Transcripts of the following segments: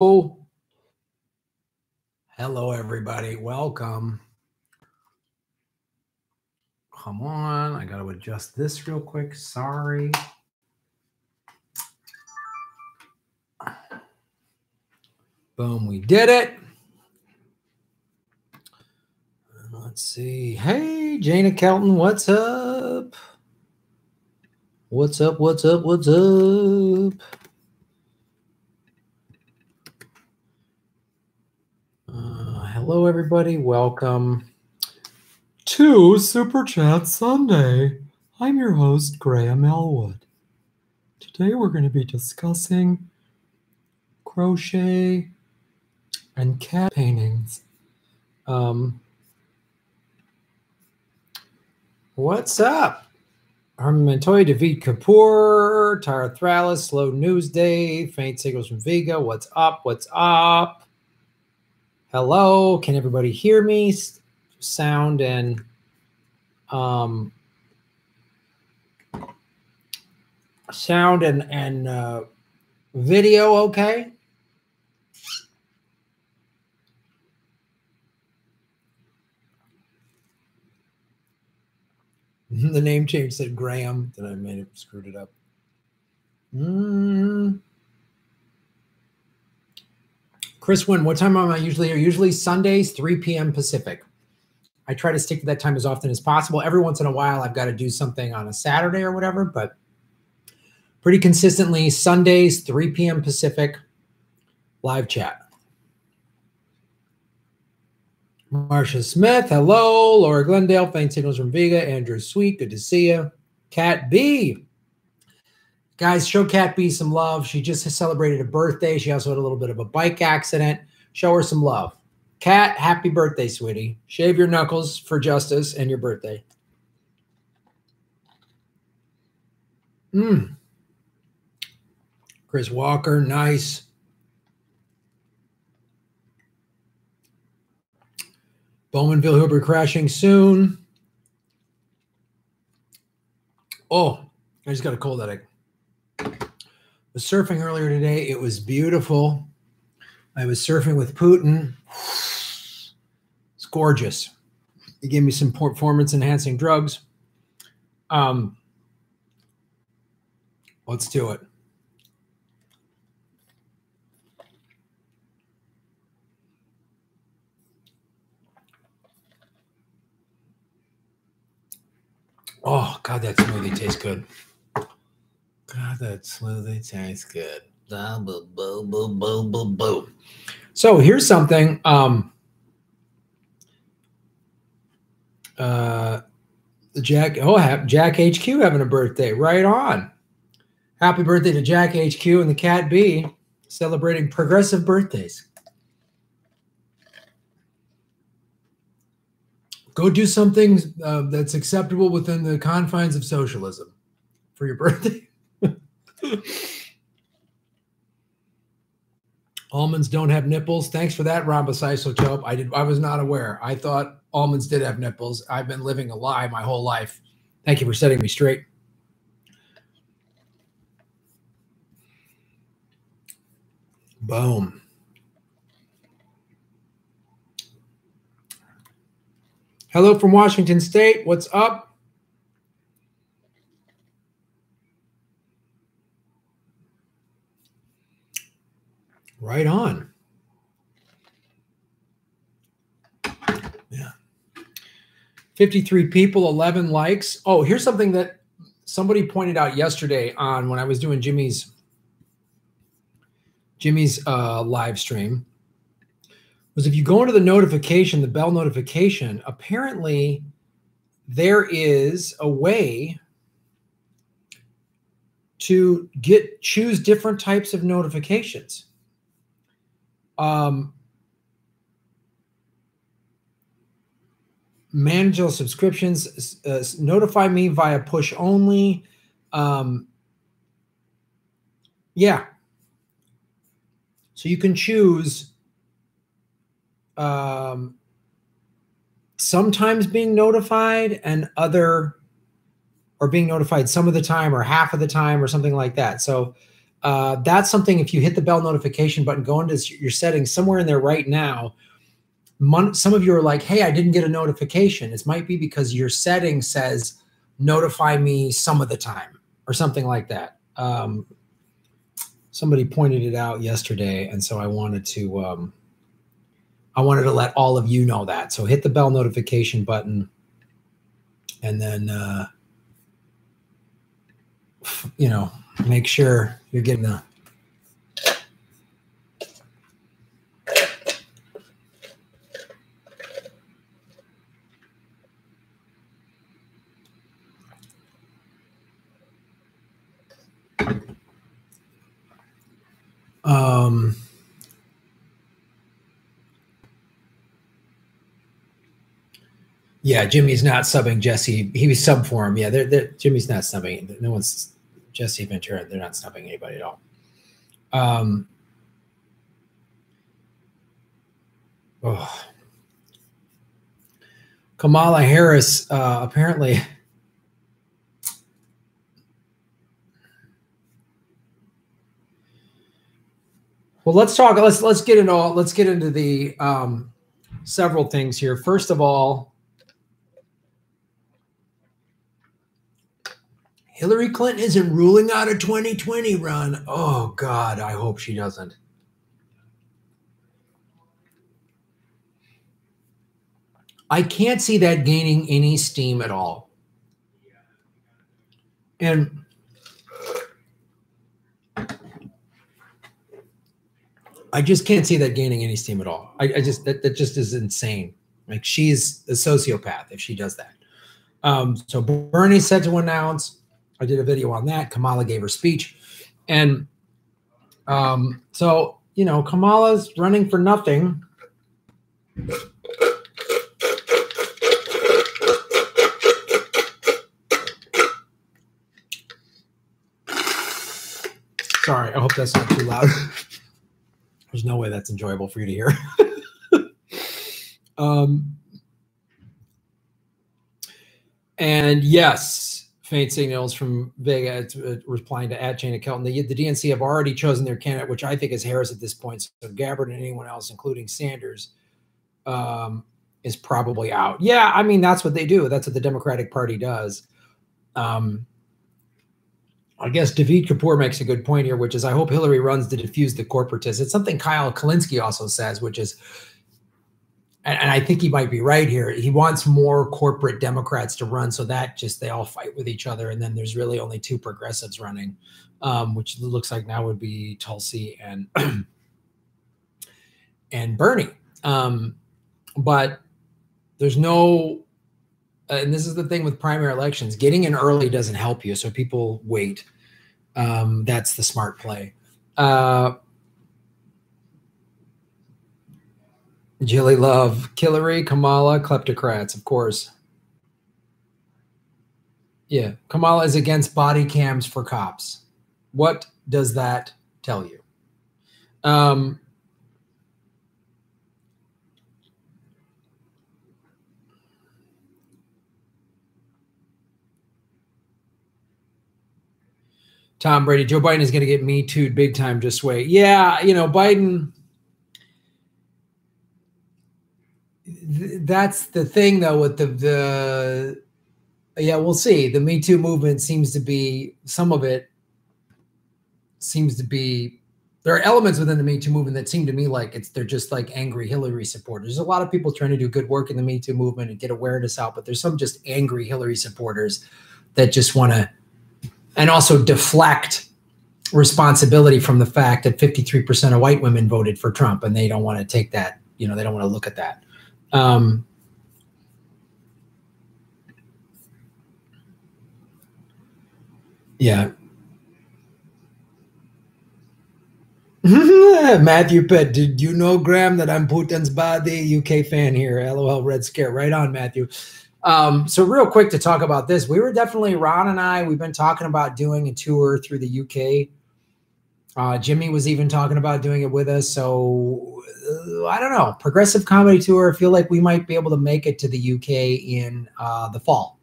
Hello, everybody. Welcome. Come on. I got to adjust this real quick. Sorry. Boom. We did it. Let's see. Hey, Jana Kelton. What's up? What's up? What's up? What's up? Hello, everybody. Welcome to Super Chat Sunday. I'm your host, Graham Elwood. Today we're going to be discussing crochet and cat paintings. What's up? Herman Montoya, David Kapoor, Tara Thrallis, Slow News Day, Faint Signals from Vega. What's up? What's up? Hello, can everybody hear me? Sound and video, okay? The name change said Graham, then I made it, screwed it up. Chris Wynn, what time am I usually here? Usually Sundays, 3 p.m. Pacific. I try to stick to that time as often as possible. Every once in a while, I've got to do something on a Saturday or whatever, but pretty consistently, Sundays, 3 p.m. Pacific, live chat. Marsha Smith, hello. Laura Glendale, Faint Signals from Vega. Andrew Sweet, good to see you. Cat B. Guys, show Cat B some love. She just celebrated a birthday. She also had a little bit of a bike accident. Show her some love. Cat, happy birthday, sweetie. Shave your knuckles for justice and your birthday. Chris Walker, nice. Bowmanville, he'll be crashing soon. Oh, I just got a cold headache. Was surfing earlier today. It was beautiful. I was surfing with Putin. It's gorgeous. He gave me some performance-enhancing drugs. Let's do it. Oh, God, that smoothie tastes good. God, that smoothie tastes good. So here's something. Jack HQ having a birthday. Right on. Happy birthday to Jack HQ and the Cat B, celebrating progressive birthdays. Go do something that's acceptable within the confines of socialism for your birthday. Almonds don't have nipples. Thanks for that, Rhombocysotope. I was not aware. I thought almonds did have nipples. I've been living a lie my whole life. Thank you for setting me straight. Boom. Hello from Washington State. What's up? Right on. Yeah. 53 people, 11 likes. Oh, here's something that somebody pointed out yesterday on when I was doing Jimmy's live stream, was if you go into the notification, the bell notification, apparently there is a way to choose different types of notifications. Manage all subscriptions, notify me via push only. Yeah. So you can choose sometimes being notified and or being notified some of the time or half of the time or something like that. So That's something, if you hit the bell notification button, go into your settings somewhere in there right now. Some of you are like, hey, I didn't get a notification. It might be because your setting says notify me some of the time or something like that. Somebody pointed it out yesterday, and so I wanted to let all of you know that. So hit the bell notification button, and then make sure you're getting the yeah, Jimmy's not subbing Jesse. He was sub for him. Yeah, Jimmy's not subbing. No one's Jesse Ventura. They're not subbing anybody at all. Kamala Harris apparently. Well, let's talk. Let's get into the several things here. First of all, Hillary Clinton isn't ruling out a 2020 run. Oh God, I hope she doesn't. I can't see that gaining any steam at all. And I just can't see that gaining any steam at all. That just is insane. Like, she's a sociopath if she does that. So Bernie said to announce. I did a video on that. Kamala gave her speech. And so, Kamala's running for nothing. Sorry, I hope that's not too loud. There's no way that's enjoyable for you to hear. And yes, faint signals from Vega replying to @Jana Kelton. The DNC have already chosen their candidate, which I think is Harris at this point. So Gabbard and anyone else, including Sanders, is probably out. Yeah, I mean, that's what they do. That's what the Democratic Party does. I guess David Kapoor makes a good point here, which is I hope Hillary runs to diffuse the corporatists. It's something Kyle Kalinske also says, which is, and I think he might be right here, he wants more corporate Democrats to run so that just they all fight with each other. And then there's really only two progressives running, which looks like now would be Tulsi and Bernie. But there's no, and this is the thing with primary elections, getting in early doesn't help you. So people wait. That's the smart play. Jilly Love, Hillary, Kamala, kleptocrats, of course. Yeah, Kamala is against body cams for cops. What does that tell you? Tom Brady, Joe Biden is going to get Me Too'd big time. Just wait. Yeah, Biden. That's the thing, though, with the yeah, we'll see. The Me Too movement seems to be, some of it seems to be, there are elements within the Me Too movement that seem to me like they're just like angry Hillary supporters. There's a lot of people trying to do good work in the Me Too movement and get awareness out, but there's some just angry Hillary supporters that just want to, and also deflect responsibility from the fact that 53% of white women voted for Trump, and they don't want to take that, they don't want to look at that. Yeah. Matthew Pitt, did you know, Graham, that I'm Putin's body? UK fan here. LOL, Red Scare. Right on, Matthew. So real quick to talk about this, we were definitely, Ron and I, we've been talking about doing a tour through the UK. Jimmy was even talking about doing it with us. So I don't know, progressive comedy tour. I feel like we might be able to make it to the UK in the fall.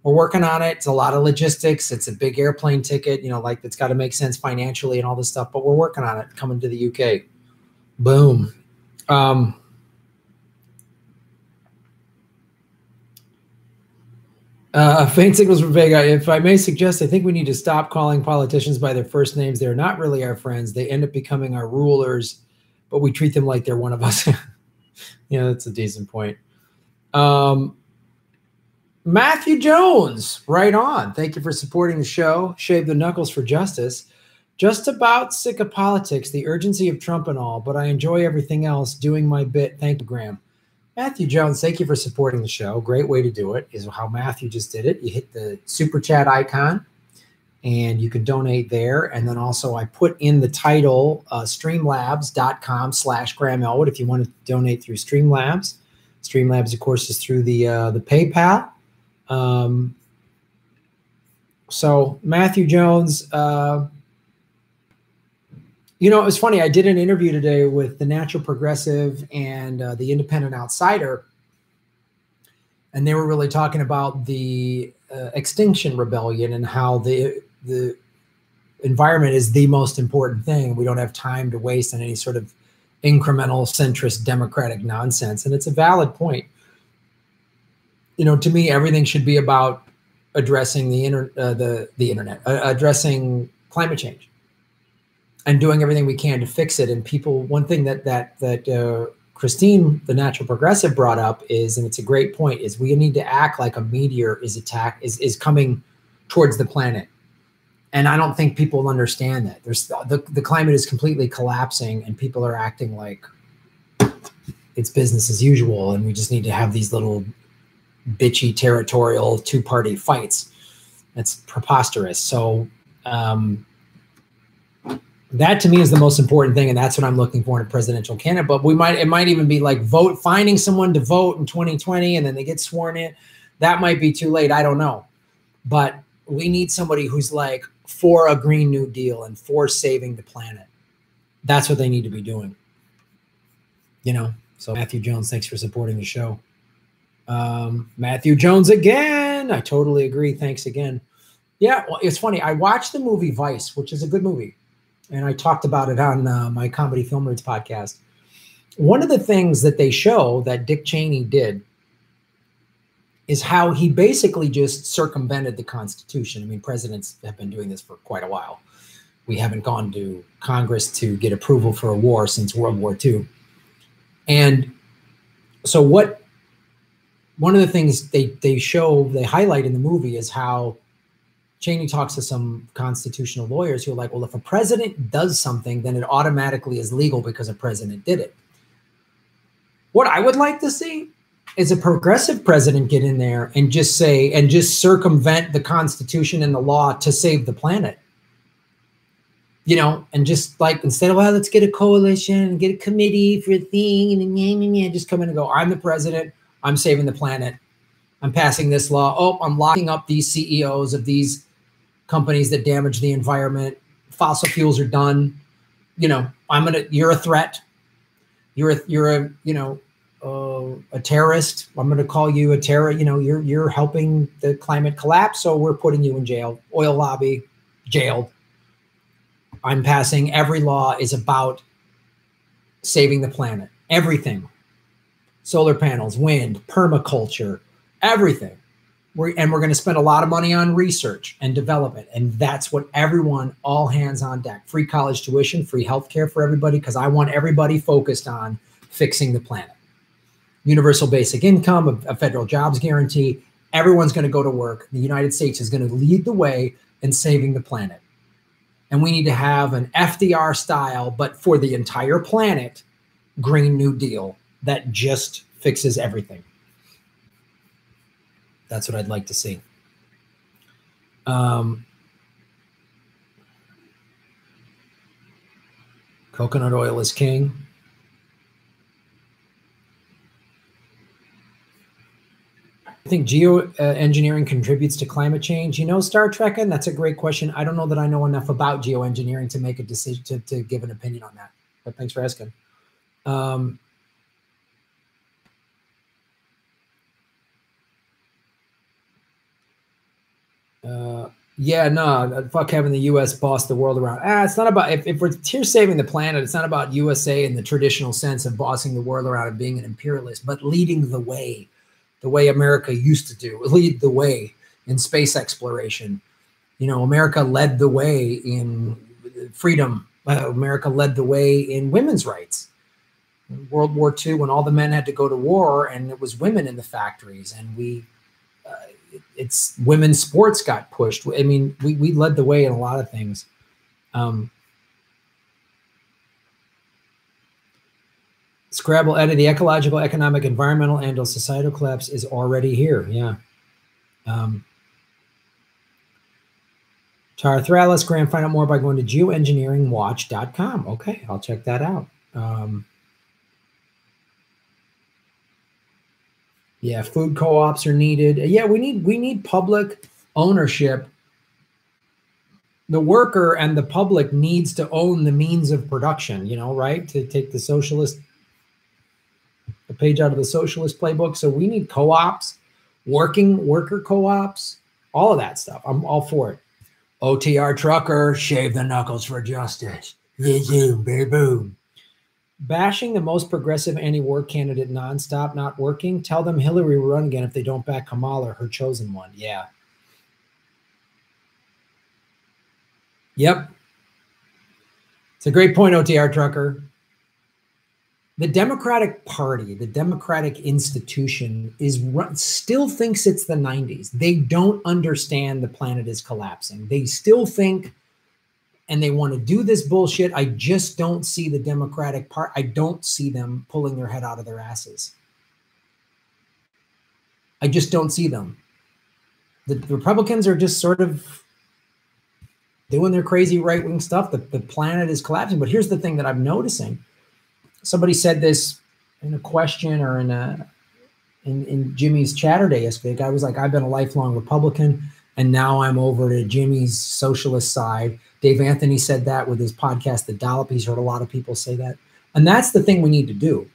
We're working on it. It's a lot of logistics. It's a big airplane ticket, you know, like it's got to make sense financially and all this stuff, but we're working on it, coming to the UK. Boom. Faint signals from Vega. If I may suggest, I think we need to stop calling politicians by their first names. They're not really our friends. They end up becoming our rulers, but we treat them like they're one of us. Yeah, that's a decent point. Matthew Jones, right on. Thank you for supporting the show. Shave the knuckles for justice. Just about sick of politics, the urgency of Trump and all, but I enjoy everything else. Doing my bit. Thank you, Graham. Matthew Jones, thank you for supporting the show. Great way to do it is how Matthew just did it. You hit the super chat icon and you can donate there. And then also I put in the title, streamlabs.com/Graham Elwood if you want to donate through Streamlabs. Streamlabs, of course, is through the PayPal. So Matthew Jones, you know, it was funny. I did an interview today with the Natural Progressive and the Independent Outsider, and they were really talking about the Extinction Rebellion and how the environment is the most important thing. We don't have time to waste on any sort of incremental centrist democratic nonsense, and it's a valid point. You know, to me, everything should be about addressing the internet, addressing climate change, and doing everything we can to fix it. And people, one thing that Christine, the Natural Progressive, brought up is, and it's a great point, is we need to act like a meteor is coming towards the planet. And I don't think people understand that. The climate is completely collapsing, and people are acting like it's business as usual, and we just need to have these little bitchy territorial two-party fights. That's preposterous. So that to me is the most important thing, and that's what I'm looking for in a presidential candidate. But it might even be like finding someone to vote in 2020 and then they get sworn in. That might be too late. I don't know. But we need somebody who's like for a Green New Deal and for saving the planet. That's what they need to be doing. You know, so Matthew Jones, thanks for supporting the show. Matthew Jones again. I totally agree. Thanks again. Yeah, well, it's funny. I watched the movie Vice, which is a good movie. And I talked about it on my Comedy Film Nerds podcast. One of the things that they show that Dick Cheney did is how he basically just circumvented the Constitution. I mean, presidents have been doing this for quite a while. We haven't gone to Congress to get approval for a war since World War II. And so one of the things they highlight in the movie is how Cheney talks to some constitutional lawyers who are like, well, if a president does something, then it automatically is legal because a president did it. What I would like to see is a progressive president get in there and just circumvent the Constitution and the law to save the planet. You know, and just like, instead of, well, let's get a coalition and get a committee for a thing and just come in and go, I'm the president, I'm saving the planet, I'm passing this law. Oh, I'm locking up these CEOs of these companies that damage the environment. Fossil fuels are done. You know, you're a threat. You're a terrorist. I'm going to call you a terror. You know, you're helping the climate collapse. So we're putting you in jail. Oil lobby, jailed. I'm passing every law is about saving the planet. Everything. Solar panels, wind, permaculture, everything. We're going to spend a lot of money on research and development. And that's what everyone, all hands on deck. Free college tuition, free healthcare for everybody, because I want everybody focused on fixing the planet. Universal basic income, a federal jobs guarantee. Everyone's going to go to work. The United States is going to lead the way in saving the planet. And we need to have an FDR style, but for the entire planet, Green New Deal that just fixes everything. That's what I'd like to see. Coconut oil is king. I think geoengineering contributes to climate change. You know, Star Trek, and that's a great question. I don't know that I know enough about geoengineering to make a decision to give an opinion on that. But thanks for asking. Yeah, no, fuck having the U.S. boss the world around. It's not about, if we're here saving the planet, it's not about USA in the traditional sense of bossing the world around and being an imperialist, but leading the way America used to do, lead the way in space exploration. You know, America led the way in freedom. America led the way in women's rights. In World War II, when all the men had to go to war and it was women in the factories, and it's women's sports got pushed. I mean, we led the way in a lot of things. Scrabble added the ecological, economic, environmental, and societal collapse is already here. Yeah. Tara Thralis, Graham, find out more by going to geoengineeringwatch.com. Okay, I'll check that out. Yeah, food co-ops are needed. Yeah, we need public ownership. The worker and the public needs to own the means of production, you know, right? To take the page out of the socialist playbook. So we need co-ops, worker co-ops, all of that stuff. I'm all for it. OTR trucker, shave the knuckles for justice. Boom. Bashing the most progressive anti-war candidate nonstop, not working. Tell them Hillary will run again if they don't back Kamala, her chosen one. Yeah. Yep. It's a great point, OTR trucker. The Democratic Party, the Democratic institution still thinks it's the 90s. They don't understand the planet is collapsing. They still think, and they want to do this bullshit. I just don't see the Democratic Party. I don't see them pulling their head out of their asses. I just don't see them. The Republicans are just sort of doing their crazy right-wing stuff. The planet is collapsing. But here's the thing that I'm noticing. Somebody said this in a question or in Jimmy's chatter day yesterday. The guy was like, I've been a lifelong Republican, and now I'm over to Jimmy's socialist side. Dave Anthony said that with his podcast, The Dollop. He's heard a lot of people say that. And that's the thing we need to do.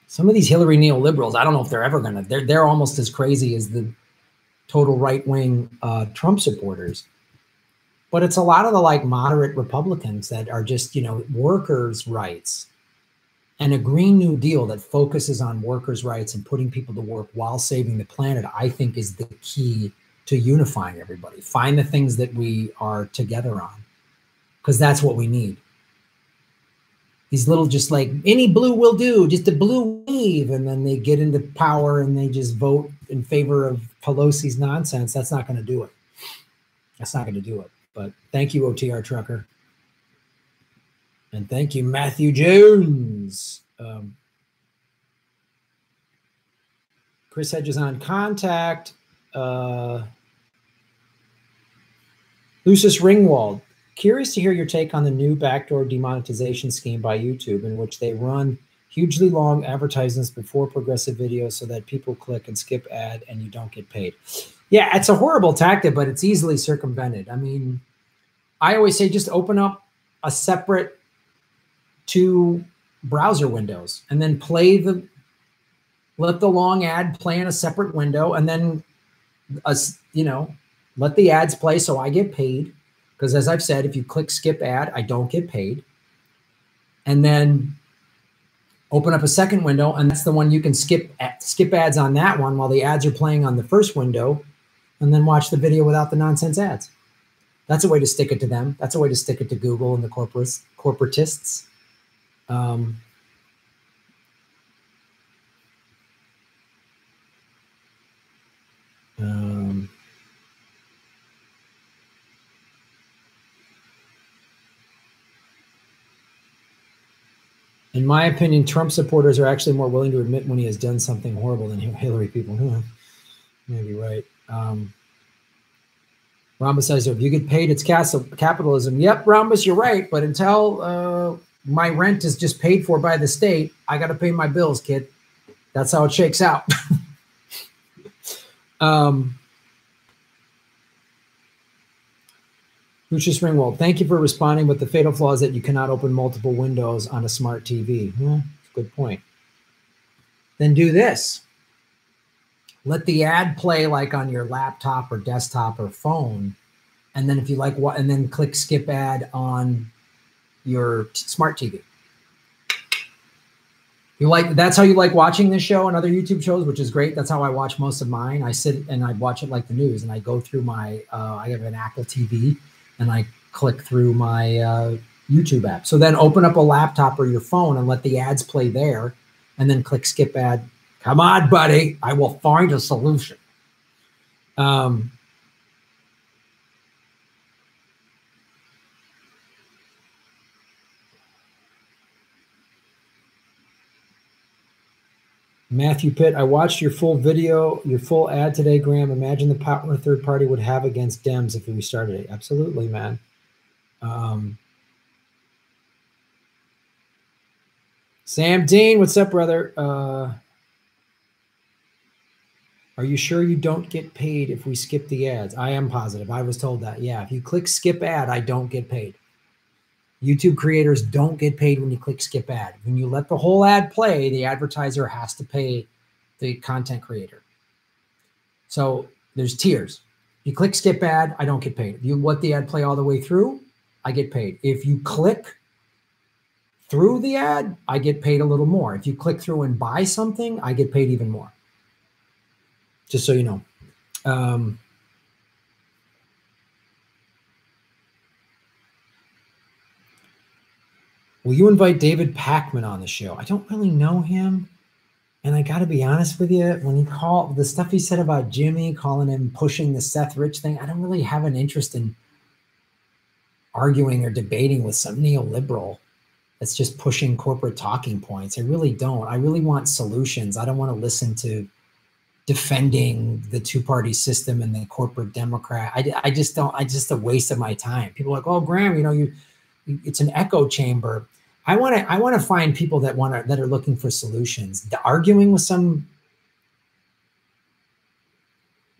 Some of these Hillary neoliberals, I don't know if they're ever going to, they're almost as crazy as the total right-wing Trump supporters. But it's a lot of the like moderate Republicans that are just, you know, workers' rights, and a Green New Deal that focuses on workers' rights and putting people to work while saving the planet, I think is the key to unifying everybody. Find the things that we are together on, because that's what we need. These little, just like any blue will do, just a blue wave, and then they get into power and they just vote in favor of Pelosi's nonsense. That's not going to do it. That's not going to do it. But thank you, OTR trucker. And thank you, Matthew Jones. Chris Hedges on contact. Lucius Ringwald. Curious to hear your take on the new backdoor demonetization scheme by YouTube, in which they run hugely long advertisements before progressive videos so that people click and skip ad and you don't get paid. Yeah, it's a horrible tactic, but it's easily circumvented. I mean, I always say just open up a separate 2 browser windows and then let the long ad play in a separate window, and then, you know, let the ads play so I get paid. Because as I've said, if you click skip ad, I don't get paid. And then open up a second window, and that's the one you can skip ads on that one while the ads are playing on the first window, and then watch the video without the nonsense ads. That's a way to stick it to them. That's a way to stick it to Google and the corporatists. In my opinion, Trump supporters are actually more willing to admit when he has done something horrible than Hillary people. Maybe right. Rambus says, if you get paid, it's capitalism. Yep, Rambus, you're right. But until my rent is just paid for by the state, I got to pay my bills, kid. That's how it shakes out. Lucius Ringwald, thank you for responding, but the fatal flaw is that you cannot open multiple windows on a smart TV. Well, good point. Then do this. let the ad play like on your laptop or desktop or phone. And then if you like what, and then click skip ad on your smart TV. You like, that's how you like watching this show and other YouTube shows, which is great. That's how I watch most of mine. I sit and I watch it like the news, and I go through my, I have an Apple TV, and I click through my YouTube app. So then open up a laptop or your phone and let the ads play there, and then click skip ad. Come on, buddy, I will find a solution. Matthew Pitt, I watched your full video, your full ad today, Graham. Imagine the power a third party would have against Dems if we started it. Absolutely, man. Sam Dean, what's up, brother? Are you sure you don't get paid if we skip the ads? I am positive. I was told that. Yeah, if you click skip ad, I don't get paid. YouTube creators don't get paid when you click skip ad. When you let the whole ad play, the advertiser has to pay the content creator. So there's tiers. You click skip ad, I don't get paid. If you let the ad play all the way through, I get paid. If you click through the ad, I get paid a little more. If you click through and buy something, I get paid even more. Just so you know. Will you invite David Pakman on the show? I don't really know him. And I got to be honest with you, when he called the stuff he said about Jimmy, calling him pushing the Seth Rich thing, I don't really have an interest in arguing or debating with some neoliberal that's just pushing corporate talking points. I really don't. I really want solutions. I don't want to listen to defending the two-party system and the corporate Democrat. I just don't. I just a waste of my time. People are like, oh, Graham, you know, it's an echo chamber. I want to find people that are looking for solutions. Arguing with some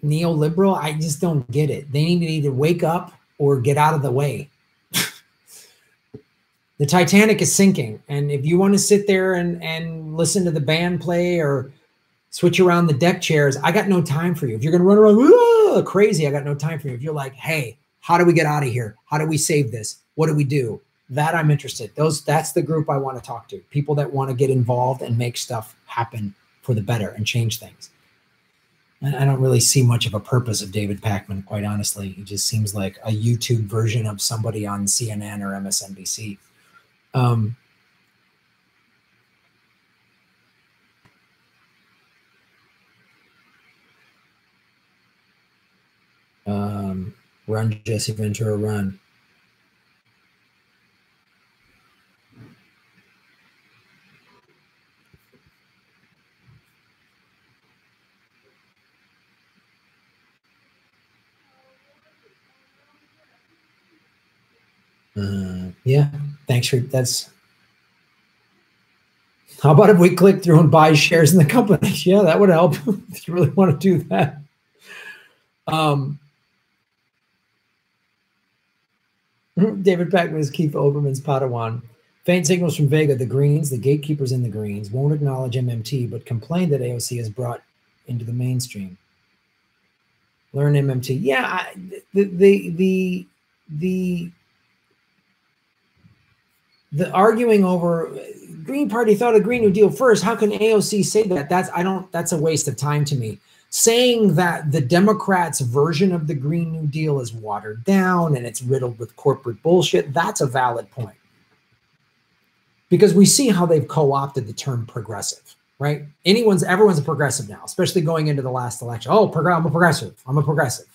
neoliberal, I just don't get it. They need to either wake up or get out of the way. The Titanic is sinking, and if you want to sit there and listen to the band play or switch around the deck chairs, I got no time for you. If you're going to run around crazy, I got no time for you. If you're like, hey, how do we get out of here? How do we save this? What do we do? That I'm interested. That's the group I want to talk to. People that want to get involved and make stuff happen for the better and change things. And I don't really see much of a purpose of David Pakman, quite honestly. He just seems like a YouTube version of somebody on CNN or MSNBC. Run, Jesse Ventura, run. Yeah, thanks for that's. How about if we click through and buy shares in the company? Yeah, that would help if you really want to do that. David Pakman is Keith Olbermann's Padawan. Faint signals from Vega. The Greens, the gatekeepers in the Greens, won't acknowledge MMT, but complain that AOC has brought into the mainstream. Learn MMT. Yeah, the arguing over Green Party thought of Green New Deal first. How can AOC say that? That's a waste of time to me. Saying that the Democrats' version of the Green New Deal is watered down and it's riddled with corporate bullshit, that's a valid point. Because we see how they've co-opted the term progressive, right? Everyone's a progressive now, especially going into the last election. Oh, I'm a progressive. I'm a progressive.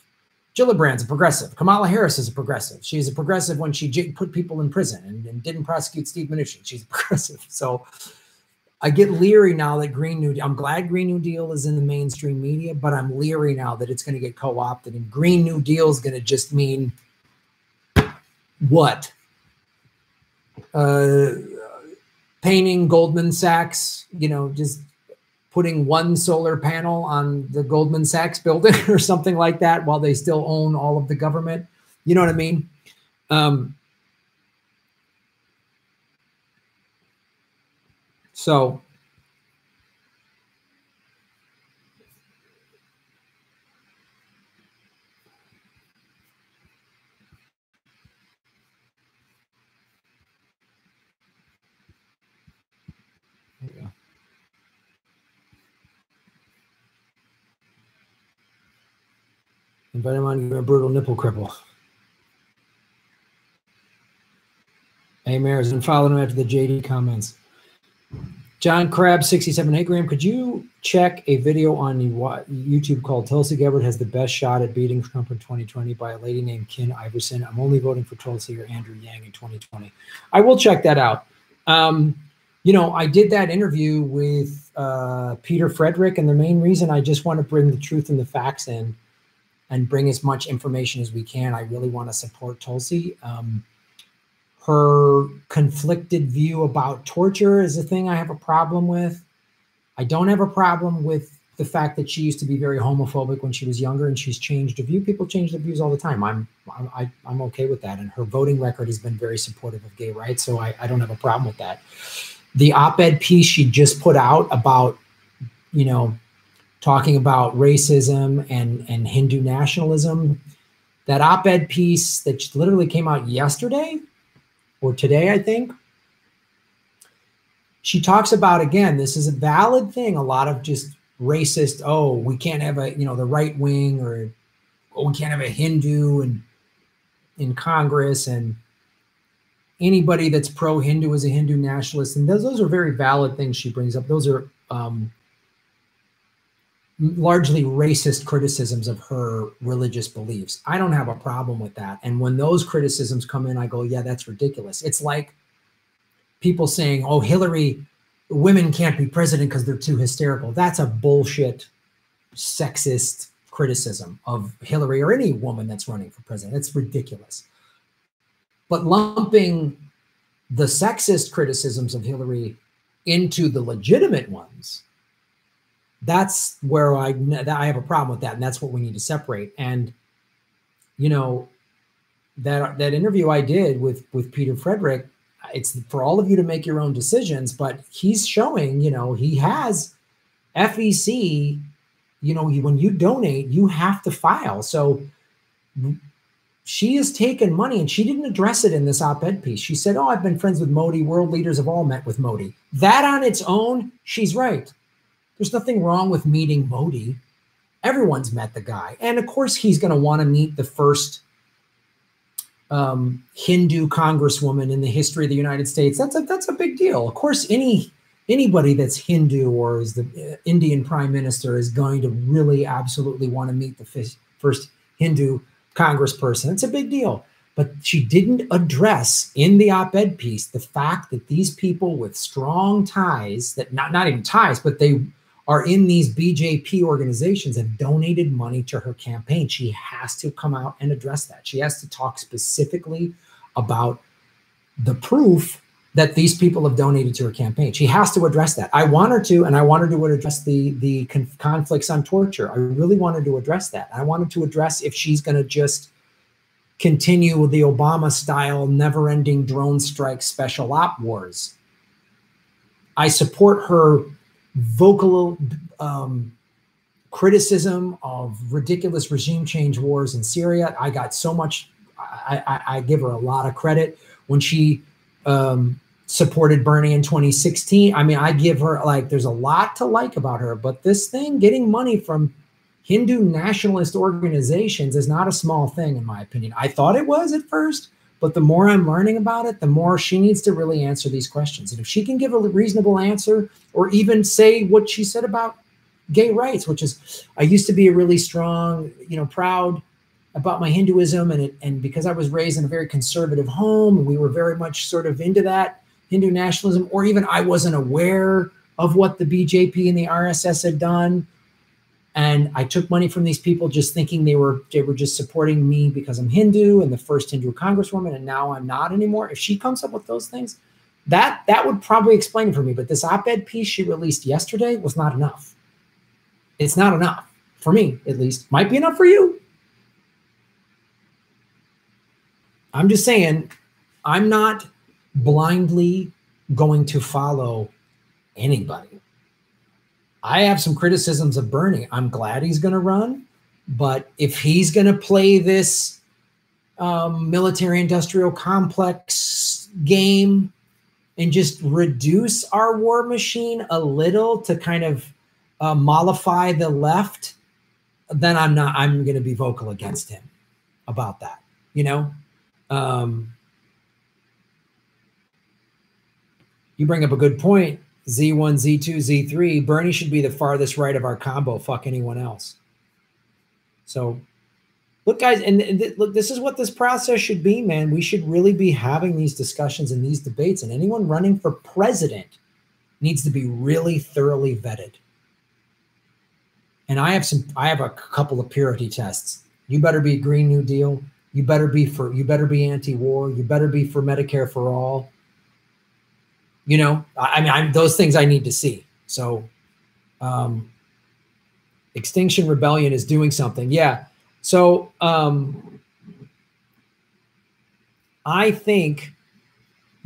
Gillibrand's a progressive. Kamala Harris is a progressive. She's a progressive when she put people in prison and didn't prosecute Steve Mnuchin. She's a progressive. So I get leery now that I'm glad Green New Deal is in the mainstream media, but I'm leery now that it's going to get co-opted, and Green New Deal is going to just mean what? Painting Goldman Sachs, just putting one solar panel on the Goldman Sachs building or something like that while they still own all of the government. You know what I mean? So Invite him on, give him a brutal nipple cripple. Hey, Mayor's been following him after the JD comments. John Crab 67. Hey, Graham, could you check a video on YouTube called Tulsi Gabbard has the best shot at beating Trump in 2020 by a lady named Ken Iverson? I'm only voting for Tulsi or Andrew Yang in 2020. I will check that out. You know, I did that interview with Peter Frederick, and the main reason I just want to bring the truth and the facts in and bring as much information as we can. I really want to support Tulsi. Her conflicted view about torture is a thing I have a problem with. I don't have a problem with the fact that she used to be very homophobic when she was younger, and she's changed her view. People change their views all the time. I'm okay with that. And her voting record has been very supportive of gay rights, so I don't have a problem with that. The op-ed piece she just put out about, you know, talking about racism and Hindu nationalism, that op-ed piece that literally came out yesterday or today, I think, she talks about, again, this is a valid thing, a lot of just racist, oh, we can't have a, you know, the right wing, or oh, we can't have a Hindu in Congress, and anybody that's pro-Hindu is a Hindu nationalist. And those are very valid things she brings up. Those are largely racist criticisms of her religious beliefs. I don't have a problem with that. And when those criticisms come in, I go, yeah, that's ridiculous. It's like people saying, oh, women can't be president because they're too hysterical. That's a bullshit, sexist criticism of Hillary or any woman that's running for president. It's ridiculous. But lumping the sexist criticisms of Hillary into the legitimate ones, that's where I have a problem with that. And that's what we need to separate. And, you know, that interview I did with Peter Frederick, it's for all of you to make your own decisions, but he's showing, you know, he has FEC, you know, when you donate, you have to file. So she has taken money, and she didn't address it in this op-ed piece. She said, oh, I've been friends with Modi. World leaders have all met with Modi. That on its own, she's right. There's nothing wrong with meeting Modi. Everyone's met the guy. And of course, he's going to want to meet the first Hindu congresswoman in the history of the United States. That's a big deal. Of course, anybody that's Hindu or is the Indian prime minister is going to really absolutely want to meet the first Hindu congressperson. It's a big deal. But she didn't address in the op-ed piece the fact that these people with strong ties, that not even ties, but they are in these BJP organizations, have donated money to her campaign. She has to come out and address that. She has to talk specifically about the proof that these people have donated to her campaign. She has to address that. I want her to, and I want her to address the conflicts on torture. I really want her to address that. I want her to address if she's going to just continue with the Obama-style never-ending drone strike special op wars. I support her vocal criticism of ridiculous regime change wars in Syria. I got so much, I give her a lot of credit. When she supported Bernie in 2016, I mean, I give her, like, there's a lot to like about her, but this thing, getting money from Hindu nationalist organizations, is not a small thing, in my opinion. I thought it was at first, but the more I'm learning about it, the more she needs to really answer these questions. And if she can give a reasonable answer, or even say what she said about gay rights, which is, I used to be a really strong, you know, proud about my Hinduism, and because I was raised in a very conservative home, and we were very much sort of into that Hindu nationalism, or even I wasn't aware of what the BJP and the RSS had done. And I took money from these people just thinking they were just supporting me because I'm Hindu and the first Hindu congresswoman, and now I'm not anymore. If she comes up with those things, that would probably explain it for me. But this op-ed piece she released yesterday was not enough. It's not enough, for me at least. Might be enough for you. I'm just saying, I'm not blindly going to follow anybody. I have some criticisms of Bernie. I'm glad he's going to run, but if he's going to play this military-industrial complex game and just reduce our war machine a little to kind of mollify the left then I'm going to be vocal against him about that, you know? You bring up a good point. Z1, Z2, Z3. Bernie should be the farthest right of our combo. Fuck anyone else. So, look, guys, and look, this is what this process should be, man. We should really be having these discussions and these debates, and anyone running for president needs to be really thoroughly vetted. And I have a couple of purity tests. You better be Green New Deal. You better be anti-war. You better be for Medicare for all. You know, I mean, those things I need to see. So, Extinction Rebellion is doing something. Yeah. So, I think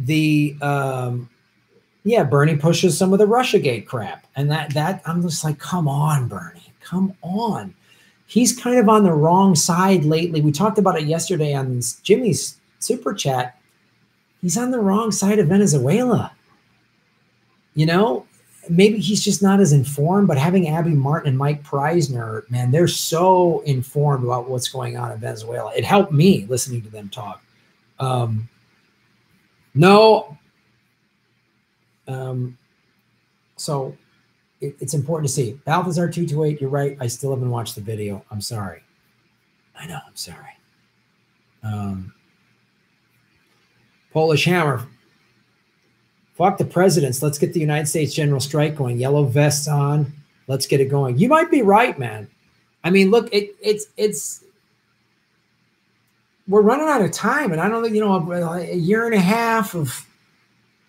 Bernie pushes some of the Russiagate crap, and that I'm just like, come on, Bernie, come on. He's kind of on the wrong side lately. We talked about it yesterday on Jimmy's super chat. He's on the wrong side of Venezuela. You know, maybe he's just not as informed, but having Abby Martin and Mike Preisner, man, they're so informed about what's going on in Venezuela. It helped me listening to them talk. So it's important to see. Balthazar 228, you're right. I still haven't watched the video. I'm sorry. I know, I'm sorry. Polish Hammer. Fuck the presidents. Let's get the United States general strike going. Yellow vests on. Let's get it going. You might be right, man. I mean, look, it's we're running out of time, and I don't think, you know, a year and a half of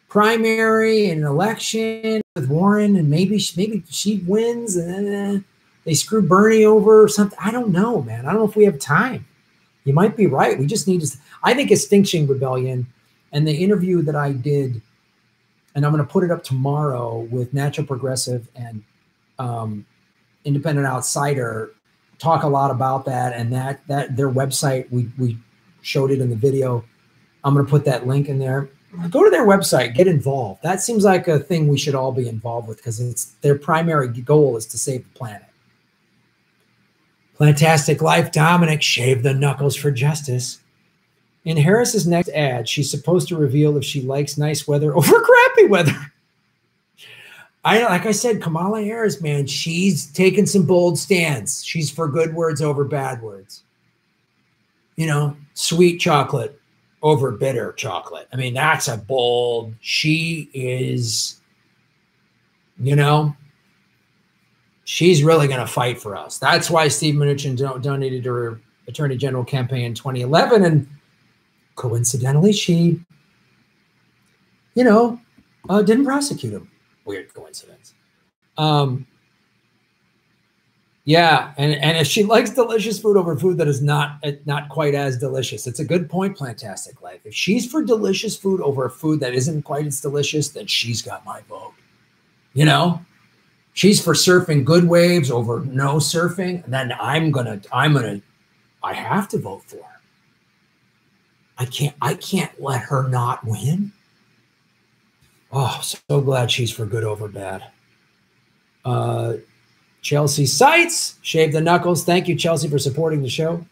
primary and election with Warren, and maybe she wins, and then they screw Bernie over or something. I don't know, man. I don't know if we have time. You might be right. We just need to. I think Extinction Rebellion and the interview that I did, and I'm going to put it up tomorrow with Natural Progressive and Independent Outsider, talk a lot about that, and that their website, we showed it in the video. I'm going to put that link in there. Go to their website, get involved. That seems like a thing we should all be involved with, because it's their primary goal is to save the planet. Plantastic Life, Dominic, shave the knuckles for justice. In Harris's next ad, she's supposed to reveal if she likes nice weather over crappy weather. Like I said, Kamala Harris, man, she's taken some bold stands. She's for good words over bad words. You know, sweet chocolate over bitter chocolate. I mean, that's a bold. She is, you know, she's really going to fight for us. That's why Steve Mnuchin donated to her Attorney General campaign in 2011. And coincidentally, she, you know, didn't prosecute him. Weird coincidence. Yeah, and if she likes delicious food over food that is not quite as delicious, it's a good point, Plantastic Life. If she's for delicious food over food that isn't quite as delicious, then she's got my vote. You know, she's for surfing good waves over no surfing, then I have to vote for her. I can't let her not win. Oh, so glad she's for good over bad. Chelsea Sites, shave the knuckles. Thank you, Chelsea, for supporting the show.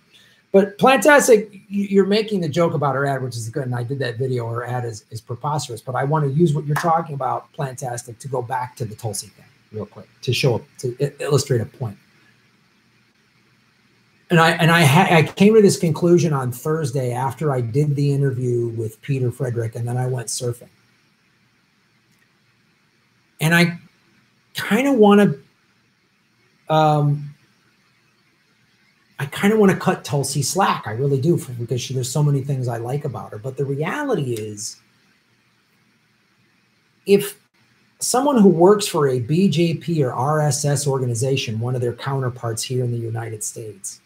But Plantastic, you're making the joke about her ad, which is good, and I did that video. Her ad is preposterous, but I want to use what you're talking about, Plantastic, to go back to the Tulsi thing real quick to illustrate a point. And I came to this conclusion on Thursday after I did the interview with Peter Frederick, and then I went surfing. And I kind of want to cut Tulsi slack. I really do, because there's so many things I like about her. But the reality is, if someone who works for a BJP or RSS organization, one of their counterparts here in the United States,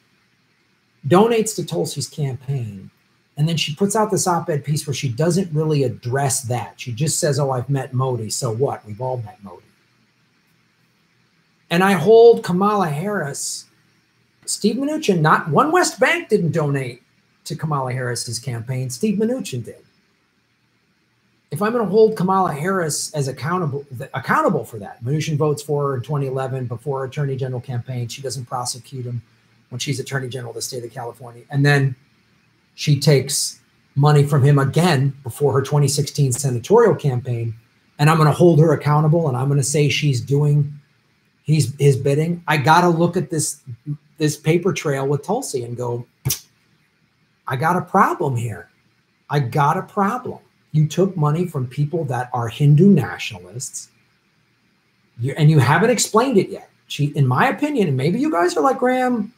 donates to Tulsi's campaign, and then she puts out this op-ed piece where she doesn't really address that. She just says, oh, I've met Modi. So what? We've all met Modi. And I hold Kamala Harris, Steve Mnuchin, not one West Bank didn't donate to Kamala Harris's campaign. Steve Mnuchin did. if I'm going to hold Kamala Harris as accountable for that, Mnuchin votes for her in 2011 before her Attorney General campaign. She doesn't prosecute him when she's Attorney General of the state of California. And then she takes money from him again before her 2016 senatorial campaign. And I'm going to hold her accountable, and I'm going to say she's doing his bidding. I got to look at this paper trail with Tulsi and go, I got a problem here. I got a problem. You took money from people that are Hindu nationalists, and you haven't explained it yet. In my opinion, and maybe you guys are like, Graham,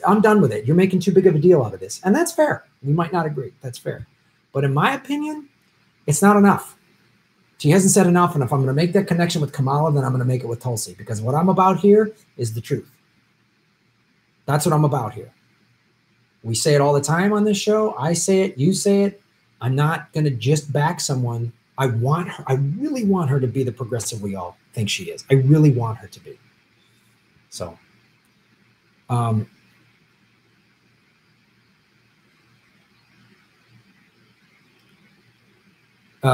I'm done with it. You're making too big of a deal out of this. And that's fair. We might not agree. That's fair. But in my opinion, it's not enough. She hasn't said enough. And if I'm going to make that connection with Kamala, then I'm going to make it with Tulsi, because what I'm about here is the truth. That's what I'm about here. We say it all the time on this show. I say it. You say it. I'm not going to just back someone. I really want her to be the progressive we all think she is. I really want her to be. So,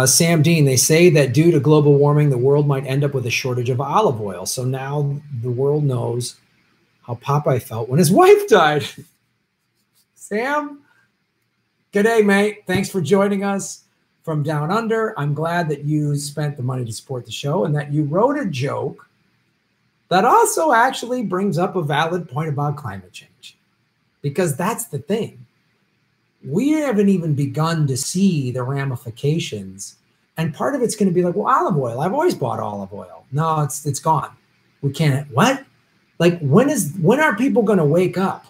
Sam Dean, they say that due to global warming, the world might end up with a shortage of olive oil. So now the world knows how Popeye felt when his wife died. Sam, good day, mate. Thanks for joining us from down under. I'm glad that you spent the money to support the show and that you wrote a joke that also actually brings up a valid point about climate change, because that's the thing. We haven't even begun to see the ramifications. And part of it's going to be like, well, olive oil. I've always bought olive oil. No, it's gone. We can't. What? Like, when are people going to wake up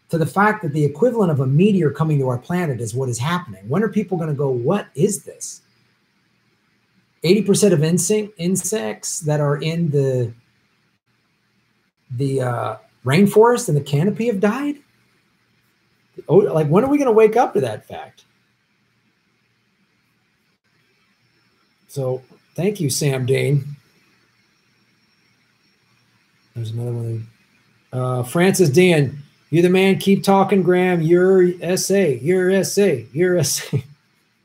to the fact that the equivalent of a meteor coming to our planet is what is happening? When are people going to go, what is this? 80% of insects that are in the rainforest and the canopy have died? Oh, like, when are we going to wake up to that fact? So thank you, Sam Dane. There's another one. Francis Dan, you're the man. Keep talking, Graham. Your essay.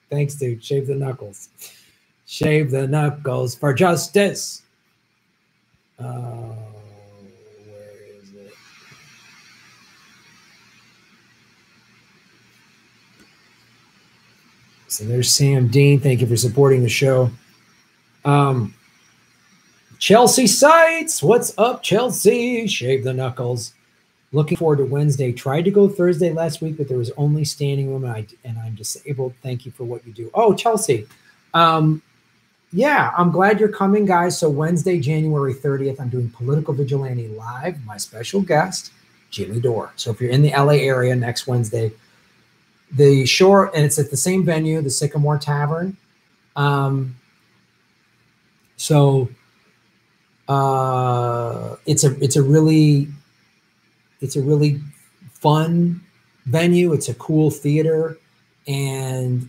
Thanks, dude. Shave the knuckles. Shave the knuckles for justice. Where is it? So there's Sam Dean. Thank you for supporting the show. Chelsea Sites. What's up, Chelsea? Shave the knuckles. Looking forward to Wednesday. Tried to go Thursday last week, but there was only standing room, and I'm disabled. Thank you for what you do. Oh, Chelsea. Yeah, I'm glad you're coming, guys. So Wednesday, January 30th, I'm doing Political Vigilante Live. My special guest, Jimmy Dore. So if you're in the LA area next Wednesday, the shore, and it's at the same venue, the Sycamore Tavern. It's a really fun venue. It's a cool theater, and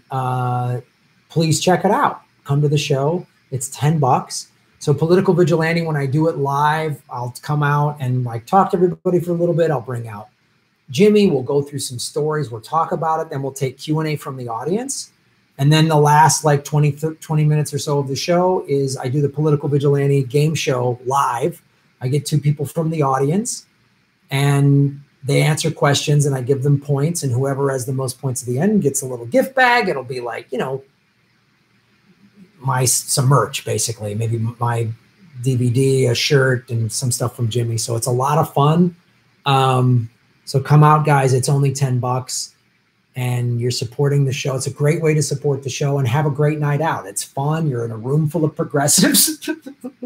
please check it out. Come to the show. It's $10. So Political Vigilante, when I do it live, I'll come out and like talk to everybody for a little bit. I'll bring out Jimmy. We'll go through some stories. We'll talk about it. Then we'll take Q&A from the audience. And then the last like 20 minutes or so of the show is I do the Political Vigilante game show live. I get two people from the audience, and they answer questions, and I give them points. And whoever has the most points at the end gets a little gift bag. It'll be like, some merch, basically, maybe my DVD, a shirt, and some stuff from Jimmy. So it's a lot of fun. So come out, guys. It's only $10, and you're supporting the show. It's a great way to support the show and have a great night out. It's fun. You're in a room full of progressives.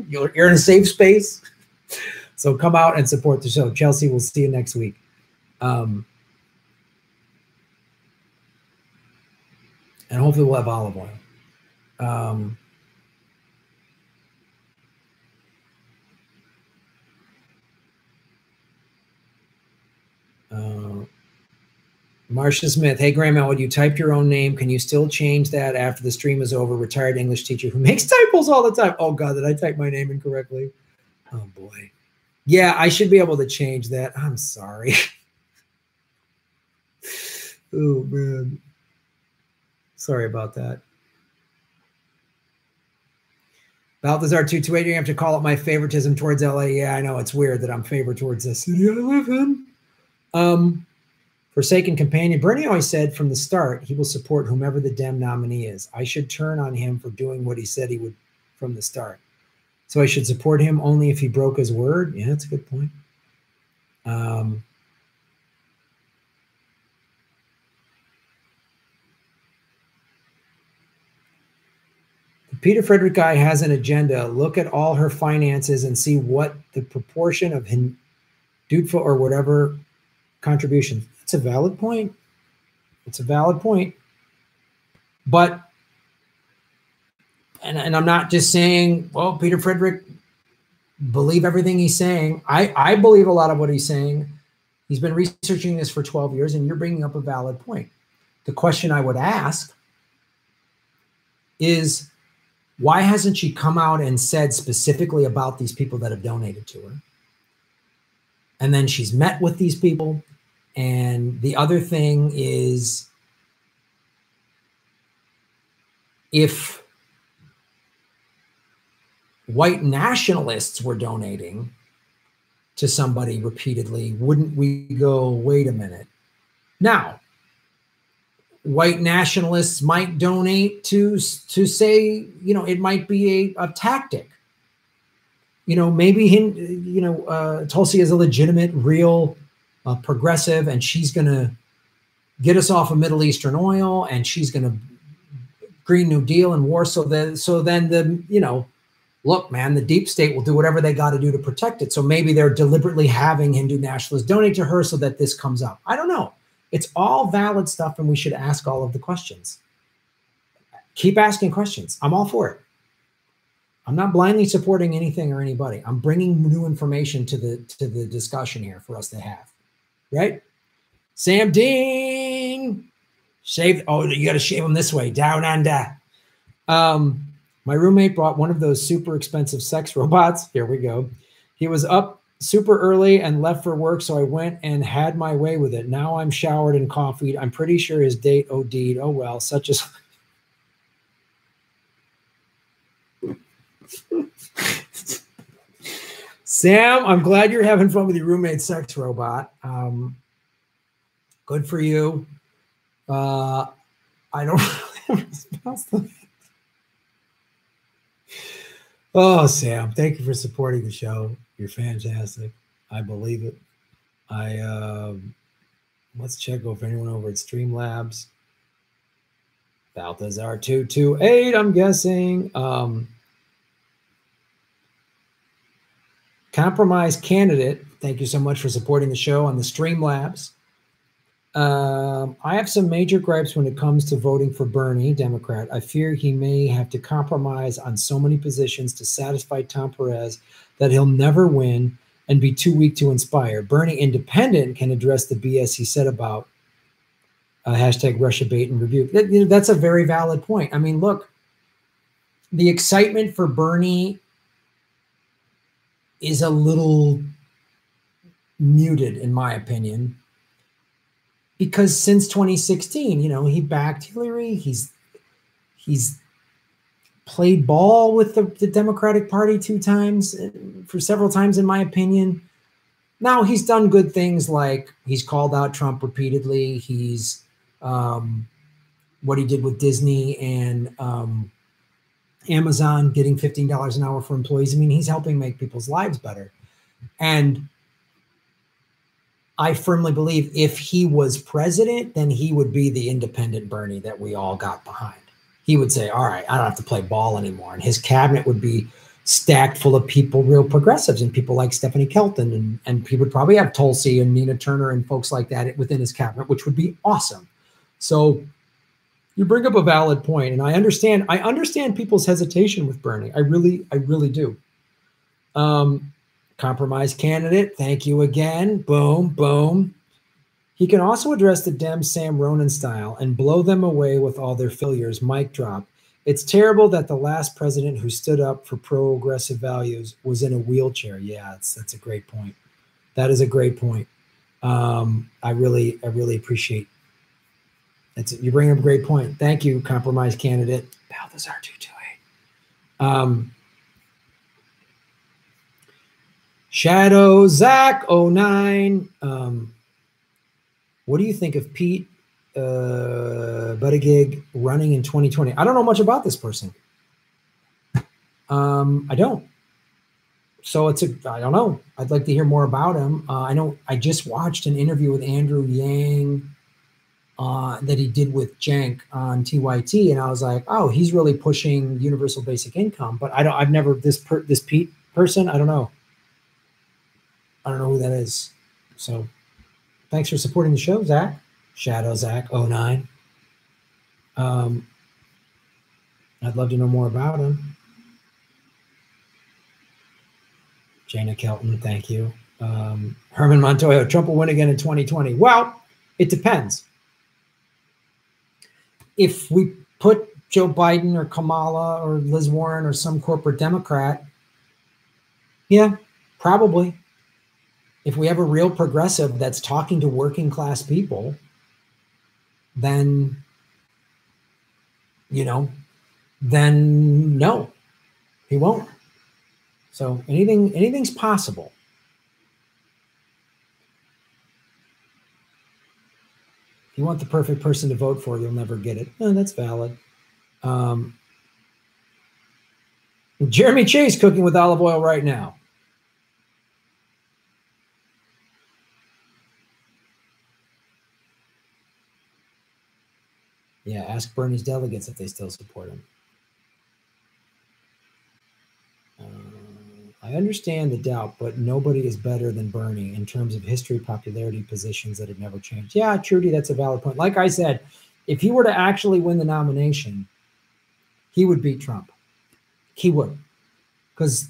You're in a safe space. So come out and support the show. Chelsea, we'll see you next week. And hopefully we'll have olive oil. Marcia Smith, hey, Grandma, when you typed your own name, can you still change that after the stream is over? Retired English teacher who makes typos all the time. Oh, God, did I type my name incorrectly? Oh, boy. Yeah, I should be able to change that. I'm sorry. Oh, man. Sorry about that. Balthazar 228, you have to call it my favoritism towards LA. Yeah, I know it's weird that I'm favored towards the city I live in. Forsaken Companion. Bernie always said from the start he will support whomever the Dem nominee is. I should turn on him for doing what he said he would from the start. So I should support him only if he broke his word. Yeah, that's a good point. The Peter Frederick guy has an agenda. Look at all her finances and see what the proportion of Hindutva or whatever contribution. It's a valid point. It's a valid point. But, and I'm not just saying, well, Peter Frederick, believe everything he's saying. I believe a lot of what he's saying. He's been researching this for 12 years, and you're bringing up a valid point. The question I would ask is, why hasn't she come out and said specifically about these people that have donated to her? And then she's met with these people. And the other thing is, if white nationalists were donating to somebody repeatedly, wouldn't we go, wait a minute? Now, white nationalists might donate to say, you know, it might be a tactic. You know, maybe Tulsi is a legitimate, real progressive, and she's going to get us off of Middle Eastern oil, and she's going to Green New Deal and war. So then the, you know, look, man, the deep state will do whatever they got to do to protect it. So maybe they're deliberately having Hindu nationalists donate to her so that this comes up. I don't know. It's all valid stuff, and we should ask all of the questions. Keep asking questions. I'm all for it. I'm not blindly supporting anything or anybody. I'm bringing new information to the discussion here for us to have, right? Sam Dean, shave. Oh, you got to shave them this way, down under. My roommate bought one of those super expensive sex robots. Here we go. He was up super early and left for work, so I went and had my way with it. Now I'm showered and coffeeed. I'm pretty sure his date OD'd. Oh, well, such as... Sam, I'm glad you're having fun with your roommate's sex robot. Good for you. I don't really have a response to that. Oh, Sam, thank you for supporting the show. You're fantastic. I believe it. Let's check if anyone over at Streamlabs. Balthazar 228, I'm guessing. Compromise candidate. Thank you so much for supporting the show on the Streamlabs. I have some major gripes when it comes to voting for Bernie, Democrat. I fear he may have to compromise on so many positions to satisfy Tom Perez that he'll never win and be too weak to inspire. Bernie Independent can address the BS he said about hashtag Russia bait and rebuke. That's a very valid point. I mean, look, the excitement for Bernie is a little muted, in my opinion. Because since 2016, you know, he backed Hillary. He's played ball with the Democratic Party for several times, in my opinion. Now he's done good things, like he's called out Trump repeatedly. He's what he did with Disney and Amazon getting $15 an hour for employees. I mean, he's helping make people's lives better. And I firmly believe if he was president, then he would be the independent Bernie that we all got behind. He would say, all right, I don't have to play ball anymore. And his cabinet would be stacked full of people, real progressives, and people like Stephanie Kelton. And he would probably have Tulsi and Nina Turner and folks like that within his cabinet, which would be awesome. So you bring up a valid point, and I understand people's hesitation with Bernie. I really do. Compromise candidate. Thank you again. Boom, boom. He can also address the Dem Sam Ronan style and blow them away with all their failures. Mic drop. It's terrible that the last president who stood up for progressive values was in a wheelchair. Yeah, that's a great point. That is a great point. I really appreciate it. You bring up a great point. Thank you, compromise candidate. Balthazar 228. Shadow Zach 09. What do you think of Pete Buttigieg running in 2020? I don't know much about this person. I don't. So I don't know. I'd like to hear more about him. I just watched an interview with Andrew Yang that he did with Cenk on TYT, and I was like, oh, he's really pushing universal basic income. But I've never this Pete person. I don't know. I don't know who that is. So thanks for supporting the show, Zach. Shadow Zach 09. I'd love to know more about him. Jana Kelton, thank you. Herman Montoya, Trump will win again in 2020. Well, it depends. If we put Joe Biden or Kamala or Liz Warren or some corporate Democrat, yeah, probably. If we have a real progressive that's talking to working class people, then, then no, he won't. So anything's possible. If you want the perfect person to vote for, you'll never get it. No, that's valid. Jeremy Chase cooking with olive oil right now. Yeah, ask Bernie's delegates if they still support him. I understand the doubt, but nobody is better than Bernie in terms of history, popularity, positions that have never changed. Yeah, Trudy, that's a valid point. Like I said, if he were to actually win the nomination, he would beat Trump. He would. Because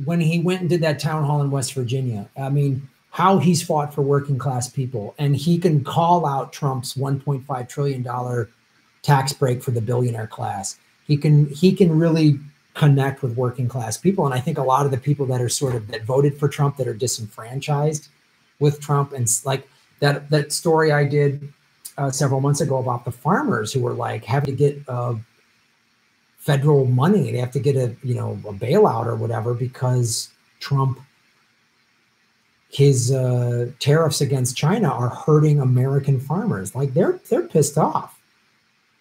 when he went and did that town hall in West Virginia, I mean, how he's fought for working class people, and he can call out Trump's $1.5 trillion tax break for the billionaire class. He can really connect with working class people. And I think a lot of the people that are that voted for Trump, that are disenfranchised with Trump, and like that story I did several months ago about the farmers who were like having to get federal money. They have to get a bailout or whatever because Trump, his tariffs against China are hurting American farmers. Like they're pissed off.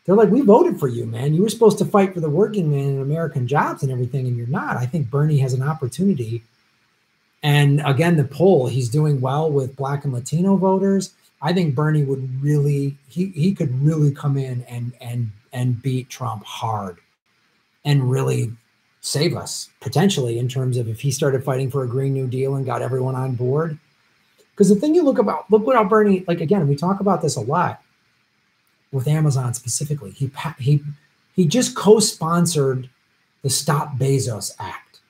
They're like, we voted for you, man. You were supposed to fight for the working man and American jobs and everything, and you're not. I think Bernie has an opportunity. And again, the poll, he's doing well with Black and Latino voters. I think Bernie would really, he could really come in and beat Trump hard and really save us potentially in terms of if he started fighting for a Green New Deal and got everyone on board. Because the thing you look what Bernie, like, again, we talk about this a lot with Amazon specifically. He just co-sponsored the Stop Bezos Act.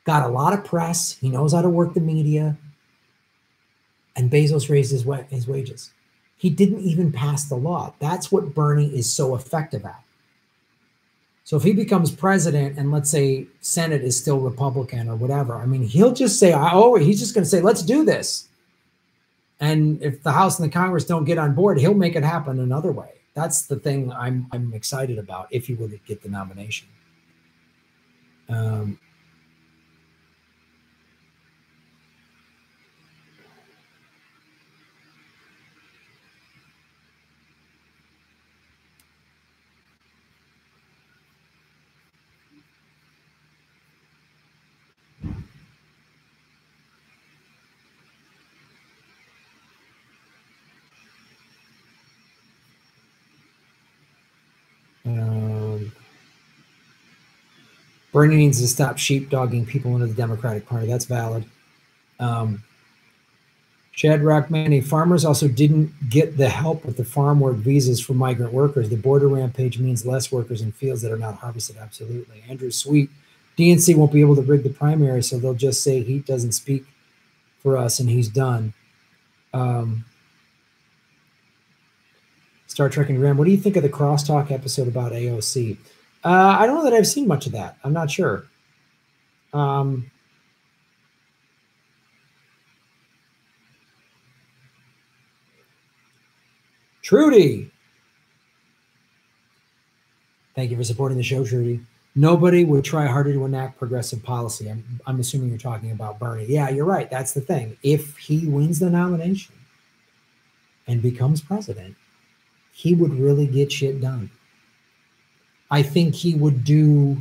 Got a lot of press. He knows how to work the media. And Bezos raised his wages. He didn't even pass the law. That's what Bernie is so effective at. So if he becomes president and let's say Senate is still Republican or whatever, I mean, he'll just say, he's just going to say, let's do this. And if the House and the Congress don't get on board, he'll make it happen another way. That's the thing I'm excited about if he were to get the nomination. Bernie needs to stop sheepdogging people into the Democratic Party. That's valid. Shadrach Manny, farmers also didn't get the help with the farm work visas for migrant workers. The border rampage means less workers in fields that are not harvested. Absolutely. Andrew Sweet, DNC won't be able to rig the primary, so they'll just say he doesn't speak for us and he's done. Star Trek and Graham, what do you think of the crosstalk episode about AOC? I don't know that I've seen much of that. I'm not sure. Trudy. Thank you for supporting the show, Trudy. Nobody would try harder to enact progressive policy. I'm assuming you're talking about Bernie. Yeah, you're right. That's the thing. If he wins the nomination and becomes president, he would really get shit done. I think he would do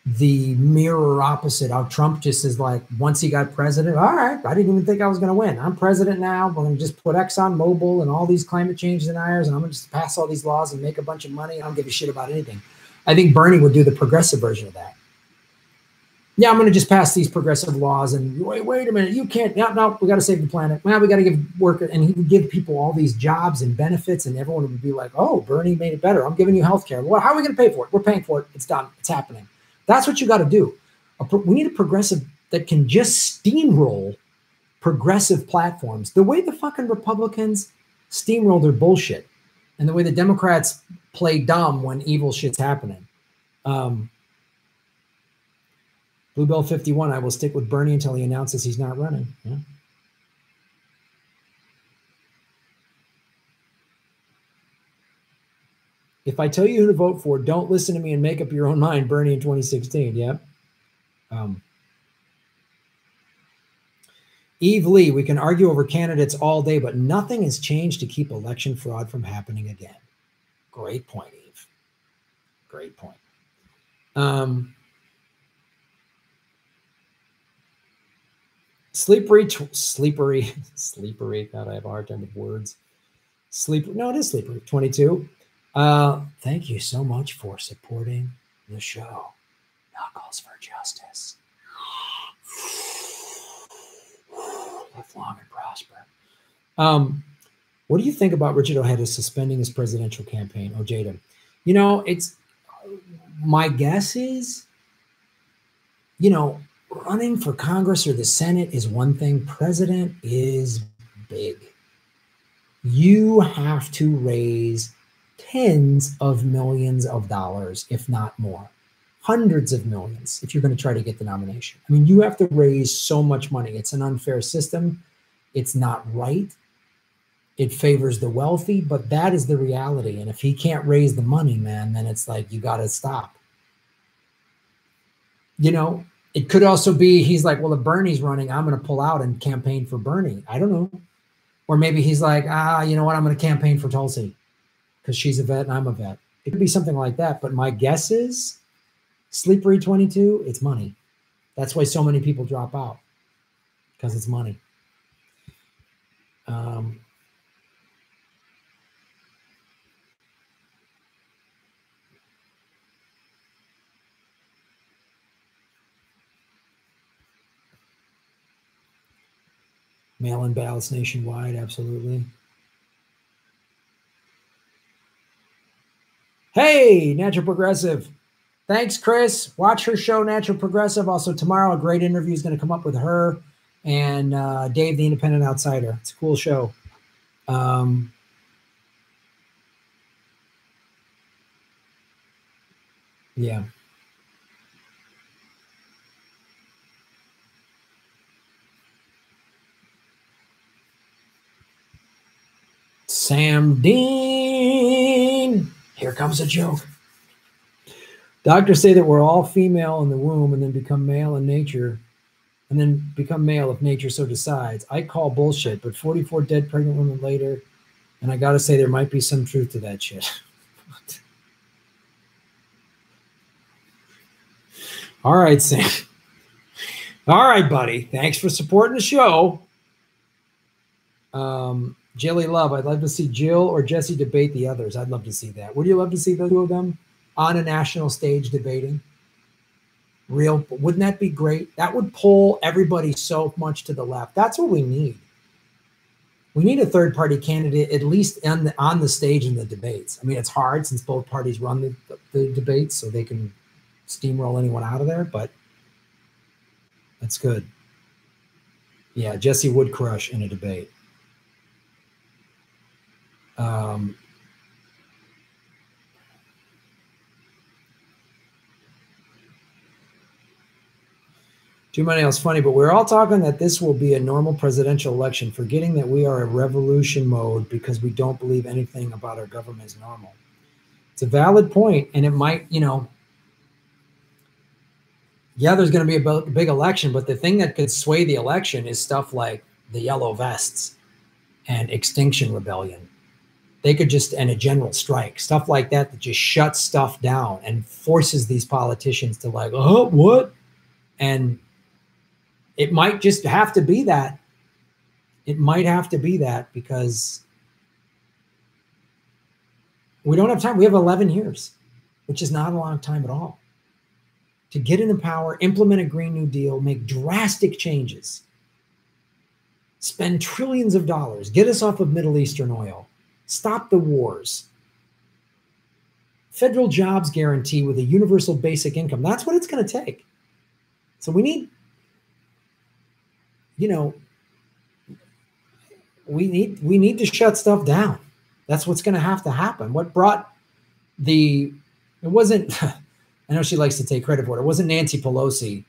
the mirror opposite. How Trump just is like, once he got president, all right, I didn't even think I was going to win. I'm president now. We're going to just put Exxon Mobil and all these climate change deniers, and I'm going to just pass all these laws and make a bunch of money. I don't give a shit about anything. I think Bernie would do the progressive version of that. Yeah, I'm going to just pass these progressive laws, and wait a minute, you can't. No, we got to save the planet. Well, we got to give work, and he would give people all these jobs and benefits, and everyone would be like, "Oh, Bernie made it better. I'm giving you health care. Well, how are we going to pay for it? We're paying for it. It's done. It's happening." That's what you got to do. We need a progressive that can just steamroll progressive platforms. The way the fucking Republicans steamroll their bullshit, and the way the Democrats play dumb when evil shit's happening. Bluebell 51, I will stick with Bernie until he announces he's not running. Yeah. If I tell you who to vote for, don't listen to me and make up your own mind. Bernie in 2016. Yeah. Eve Lee, we can argue over candidates all day, but nothing has changed to keep election fraud from happening again. Great point, Eve. Great point. Sleepery. God, I have a hard time with words. No, it is sleepery. 22. Thank you so much for supporting the show. Knuckles for justice. Live long and prosper. What do you think about Richard Ojeda suspending his presidential campaign? Ojeda. You know, my guess is, running for Congress or the Senate is one thing. President is big. You have to raise tens of millions of dollars, if not more. Hundreds of millions if you're going to try to get the nomination. I mean, you have to raise so much money. It's an unfair system. It's not right. It favors the wealthy, but that is the reality. And if he can't raise the money, man, then it's like, you got to stop. It could also be, he's like, well, if Bernie's running, I'm going to pull out and campaign for Bernie. I don't know. Or maybe he's like, you know what? I'm going to campaign for Tulsi because she's a vet and I'm a vet. It could be something like that. But my guess is, Sleepery 22, it's money. That's why so many people drop out, because it's money. Mail-in ballots nationwide, absolutely. Hey, Natural Progressive. Thanks, Chris. Watch her show, Natural Progressive. Also, tomorrow, a great interview is going to come up with her and Dave, the Independent Outsider. It's a cool show. Yeah. Sam Dean. Here comes a joke. Doctors say that we're all female in the womb and then become male in nature, and then become male if nature so decides. I call bullshit, but 44 dead pregnant women later, and I got to say there might be some truth to that shit. All right, Sam. All right, buddy. Thanks for supporting the show. Jilly Love, I'd love to see Jill or Jesse debate the others. I'd love to see that. Would you love to see the two of them on a national stage debating? Wouldn't that be great? That would pull everybody so much to the left. That's what we need. We need a third-party candidate, at least on the stage in the debates. I mean, it's hard since both parties run the debates, so they can steamroll anyone out of there, but that's good. Yeah, Jesse would crush in a debate. Too many else funny, but we're all talking that this will be a normal presidential election, forgetting that we are in revolution mode because we don't believe anything about our government is normal. It's a valid point, and it might, Yeah, there's going to be a big election, but the thing that could sway the election is stuff like the yellow vests and Extinction Rebellion. They could just, and a general strike, stuff like that, that just shuts stuff down and forces these politicians to like, oh, what? And it might just have to be that. It might have to be that because we don't have time. We have 11 years, which is not a long time at all, to get into power, implement a Green New Deal, make drastic changes, spend trillions of dollars, get us off of Middle Eastern oil, stop the wars, federal jobs guarantee with a universal basic income. That's what it's going to take. So we need, you know, we need to shut stuff down. That's what's going to have to happen. What brought it wasn't, I know she likes to take credit for it. It wasn't Nancy Pelosi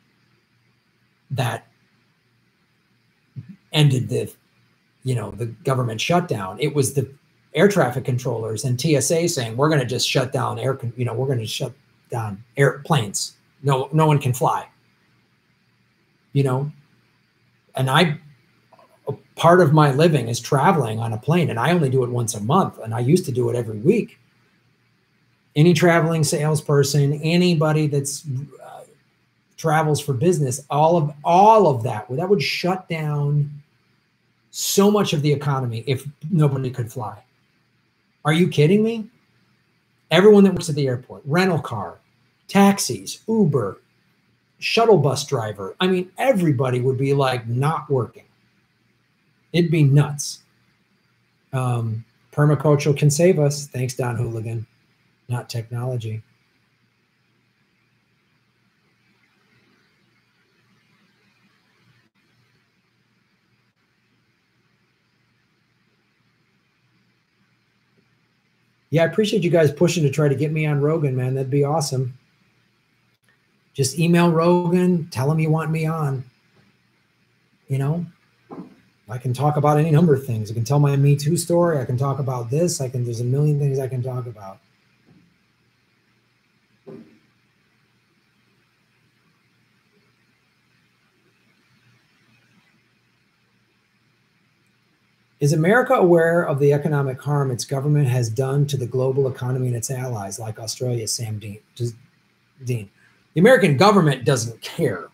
that ended the government shutdown. It was the air traffic controllers and TSA saying, we're going to just shut down we're going to shut down airplanes. No one can fly, and part of my living is traveling on a plane, and I only do it once a month, and I used to do it every week. Any traveling salesperson, anybody that's travels for business, all of that would shut down so much of the economy if nobody could fly. Are you kidding me? Everyone that works at the airport, rental car, taxis, Uber, shuttle bus driver. I mean, everybody would be like not working. It'd be nuts. Permaculture can save us. Thanks, Don Hooligan. Not technology. Yeah, I appreciate you guys pushing to try to get me on Rogan, man. That'd be awesome. Just email Rogan, tell him you want me on. I can talk about any number of things. I can tell my Me Too story. I can talk about this. There's a million things I can talk about. Is America aware of the economic harm its government has done to the global economy and its allies, like Australia, Sam Dean? The American government doesn't care.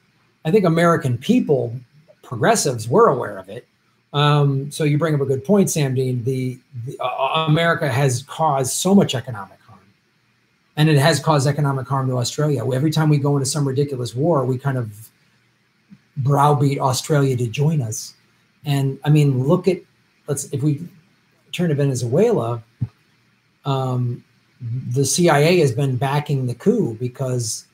I think American people, progressives, were aware of it. So you bring up a good point, Sam Dean. America has caused so much economic harm, and it has caused economic harm to Australia. Every time we go into some ridiculous war, we kind of browbeat Australia to join us. And I mean, if we turn to Venezuela, the CIA has been backing the coup because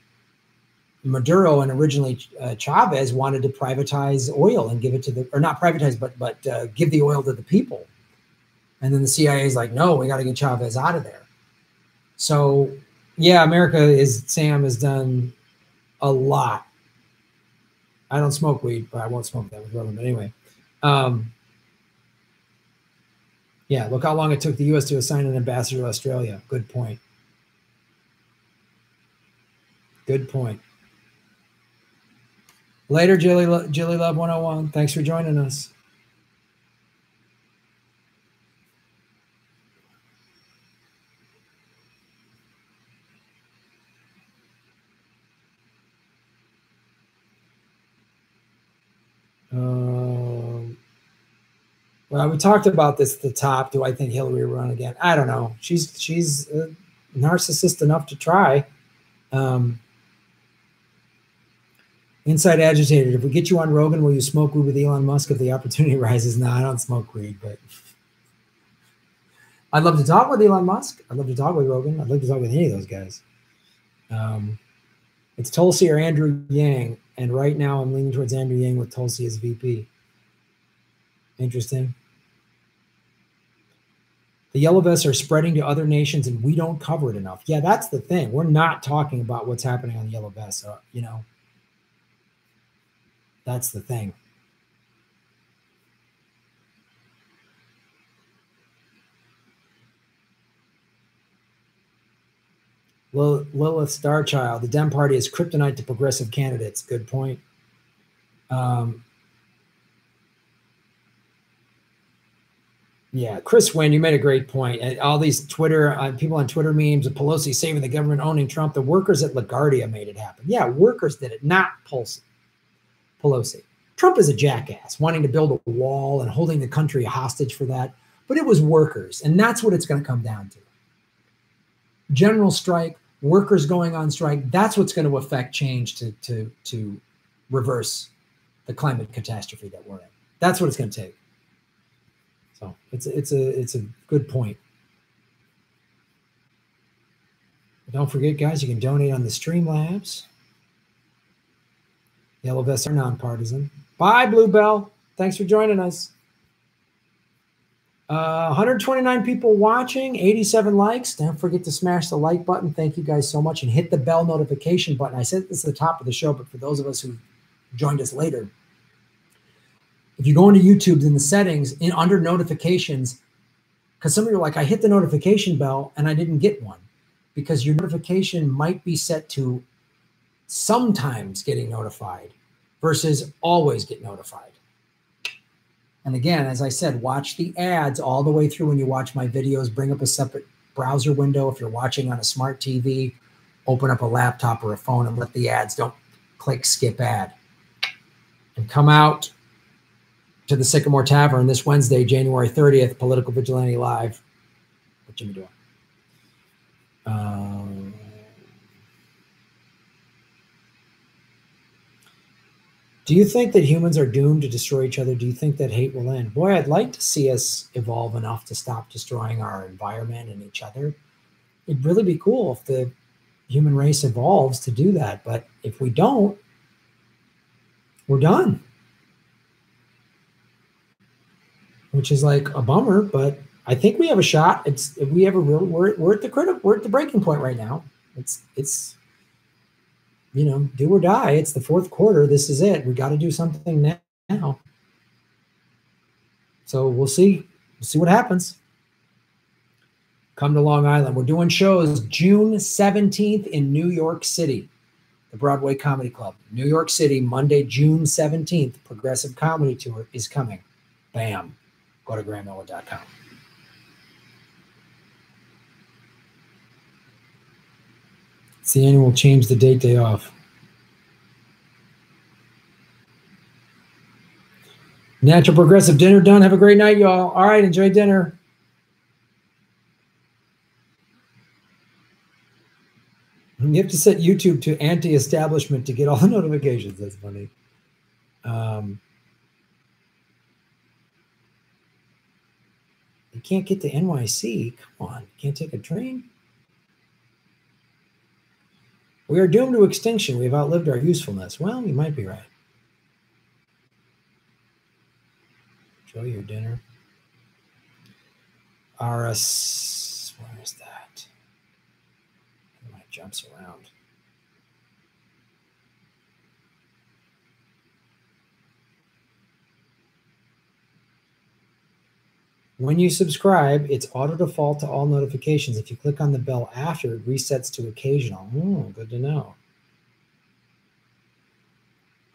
Maduro and originally Chavez wanted to privatize oil and give it to or not privatize, but give the oil to the people. And then the CIA is like, no, we got to get Chavez out of there. So yeah, Sam has done a lot. I don't smoke weed, but I won't smoke that with Roman. But anyway, yeah, look how long it took the U.S. to assign an ambassador to Australia. Good point. Good point. Later, Jilly Love 101. Thanks for joining us. Well, we talked about this at the top. Do I think Hillary will run again? I don't know. She's a narcissist enough to try. Inside Agitated, if we get you on Rogan, will you smoke weed with Elon Musk if the opportunity arises? No, I don't smoke weed, but I'd love to talk with Elon Musk. I'd love to talk with Rogan. I'd love to talk with any of those guys. It's Tulsi or Andrew Yang, and right now I'm leaning towards Andrew Yang with Tulsi as VP. Interesting. The yellow vests are spreading to other nations, and we don't cover it enough. Yeah, that's the thing. We're not talking about what's happening on the yellow vests. That's the thing. Lilith Starchild, the Dem Party is kryptonite to progressive candidates. Good point. Yeah, Chris Wynn, you made a great point. And all these Twitter people on Twitter memes of Pelosi saving the government, owning Trump. The workers at LaGuardia made it happen. Yeah, workers did it, not Pelosi. Trump is a jackass, wanting to build a wall and holding the country hostage for that. But it was workers, and that's what it's going to come down to. General strike, workers going on strike. That's what's going to affect change to reverse the climate catastrophe that we're in. That's what it's going to take. So it's a good point. But don't forget, guys, you can donate on the Streamlabs. Yellow vests are nonpartisan. Bye, Bluebell. Thanks for joining us. 129 people watching, 87 likes. Don't forget to smash the like button. Thank you guys so much. And hit the bell notification button. I said this at the top of the show, but for those of us who joined us later, if you go into YouTube in the settings, under notifications, because some of you are like, I hit the notification bell and I didn't get one, because your notification might be set to sometimes getting notified versus always get notified. And again, as I said, watch the ads all the way through when you watch my videos. Bring up a separate browser window. If you're watching on a smart TV, open up a laptop or a phone and let the ads, don't click skip ad. And come out to the Sycamore Tavern this Wednesday, January 30th, Political Vigilante Live. What Jimmy doing? Do you think that humans are doomed to destroy each other? Do you think that hate will end? Boy, I'd like to see us evolve enough to stop destroying our environment and each other. It'd really be cool if the human race evolves to do that. But if we don't, we're done. Which is like a bummer, but I think we have a shot. We're at the breaking point right now. It's do or die. It's the fourth quarter. This is it. We got to do something now. So we'll see. We'll see what happens. Come to Long Island. We're doing shows June 17th in New York City, the Broadway Comedy Club. New York City, Monday, June 17th. Progressive Comedy Tour is coming. Bam. Go to GrahamMiller.com. It's the annual change the date day off. Natural Progressive dinner done. Have a great night, y'all. All right, enjoy dinner. You have to set YouTube to anti-establishment to get all the notifications. That's funny. You can't get to NYC. Come on. Can't take a train? We are doomed to extinction. We've outlived our usefulness. Well, you might be right. Enjoy your dinner. RS, where is that? My jumps around. When you subscribe, it's auto default to all notifications. If you click on the bell after, it resets to occasional. Good to know.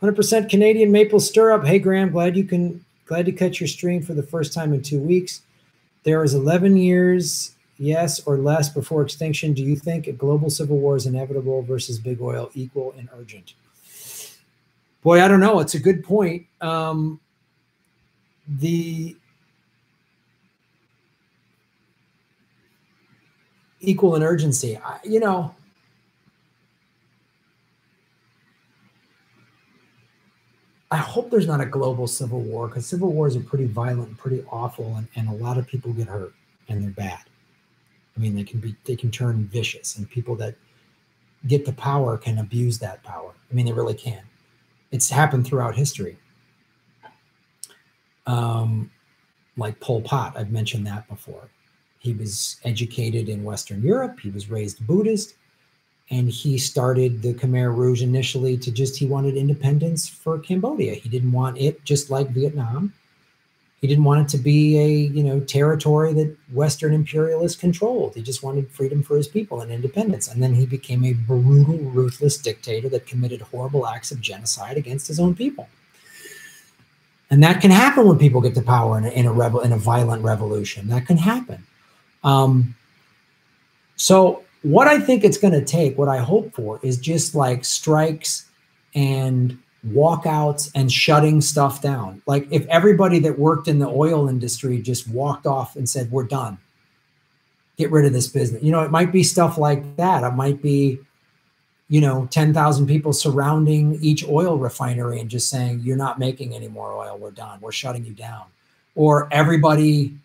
100% Canadian maple stirrup. Hey, Graham, glad to catch your stream for the first time in 2 weeks. There is 11 years, yes or less, before extinction. Do you think a global civil war is inevitable versus big oil equal and urgent? Boy, I don't know. It's a good point. The equal and urgency. I hope there's not a global civil war, because civil wars are pretty violent and pretty awful, and a lot of people get hurt and they're bad. I mean, they can turn vicious, and people that get the power can abuse that power. I mean, they really can. It's happened throughout history. Like Pol Pot, I've mentioned that before. He was educated in Western Europe. He was raised Buddhist, and he started the Khmer Rouge initially he wanted independence for Cambodia. He didn't want it just like Vietnam. He didn't want it to be a, territory that Western imperialists controlled. He just wanted freedom for his people and independence. And then he became a brutal, ruthless dictator that committed horrible acts of genocide against his own people. And that can happen when people get to power in a violent revolution. That can happen. So what I think it's going to take, what I hope for, is just like strikes and walkouts and shutting stuff down. Like if everybody that worked in the oil industry just walked off and said, we're done, get rid of this business. It might be stuff like that. It might be, 10,000 people surrounding each oil refinery and just saying, you're not making any more oil. We're done. We're shutting you down. Or everybody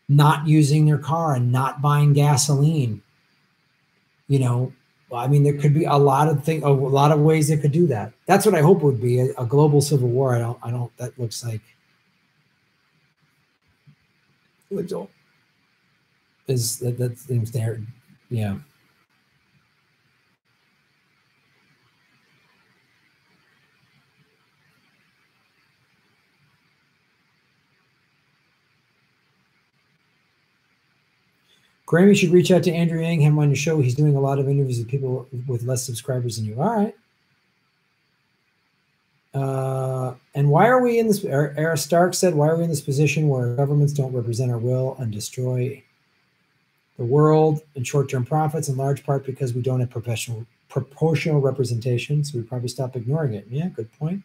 not using their car and not buying gasoline. There could be a lot of ways that could do that. That's what I hope would be a global civil war. That looks like that seems there. Yeah. Grammy should reach out to Andrew Yang, him on your show. He's doing a lot of interviews with people with less subscribers than you. All right. And why are we in this? Era Stark said, why are we in this position where governments don't represent our will and destroy the world in short-term profits, in large part because we don't have proportional representation. So we probably stop ignoring it. Yeah, good point.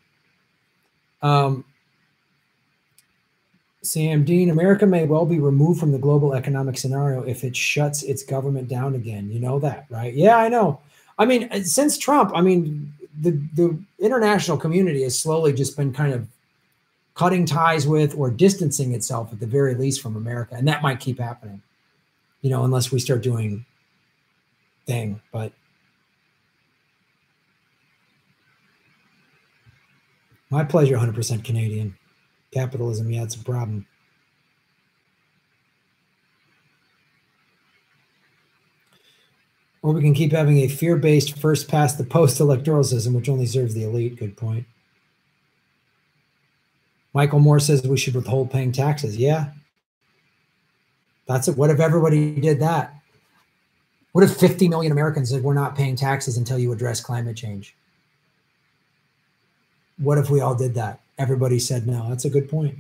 Sam Dean, America may well be removed from the global economic scenario if it shuts its government down again. You know that, right? Yeah, I know. Since Trump, the international community has slowly just been kind of cutting ties with or distancing itself at the very least from America. And that might keep happening, unless we start doing thing. But my pleasure, 100% Canadian. Capitalism, yeah, it's a problem. Or we can keep having a fear-based first past the post electoral system, which only serves the elite. Good point. Michael Moore says we should withhold paying taxes. Yeah. That's it. What if everybody did that? What if 50 million Americans said we're not paying taxes until you address climate change? What if we all did that? Everybody said no. That's a good point.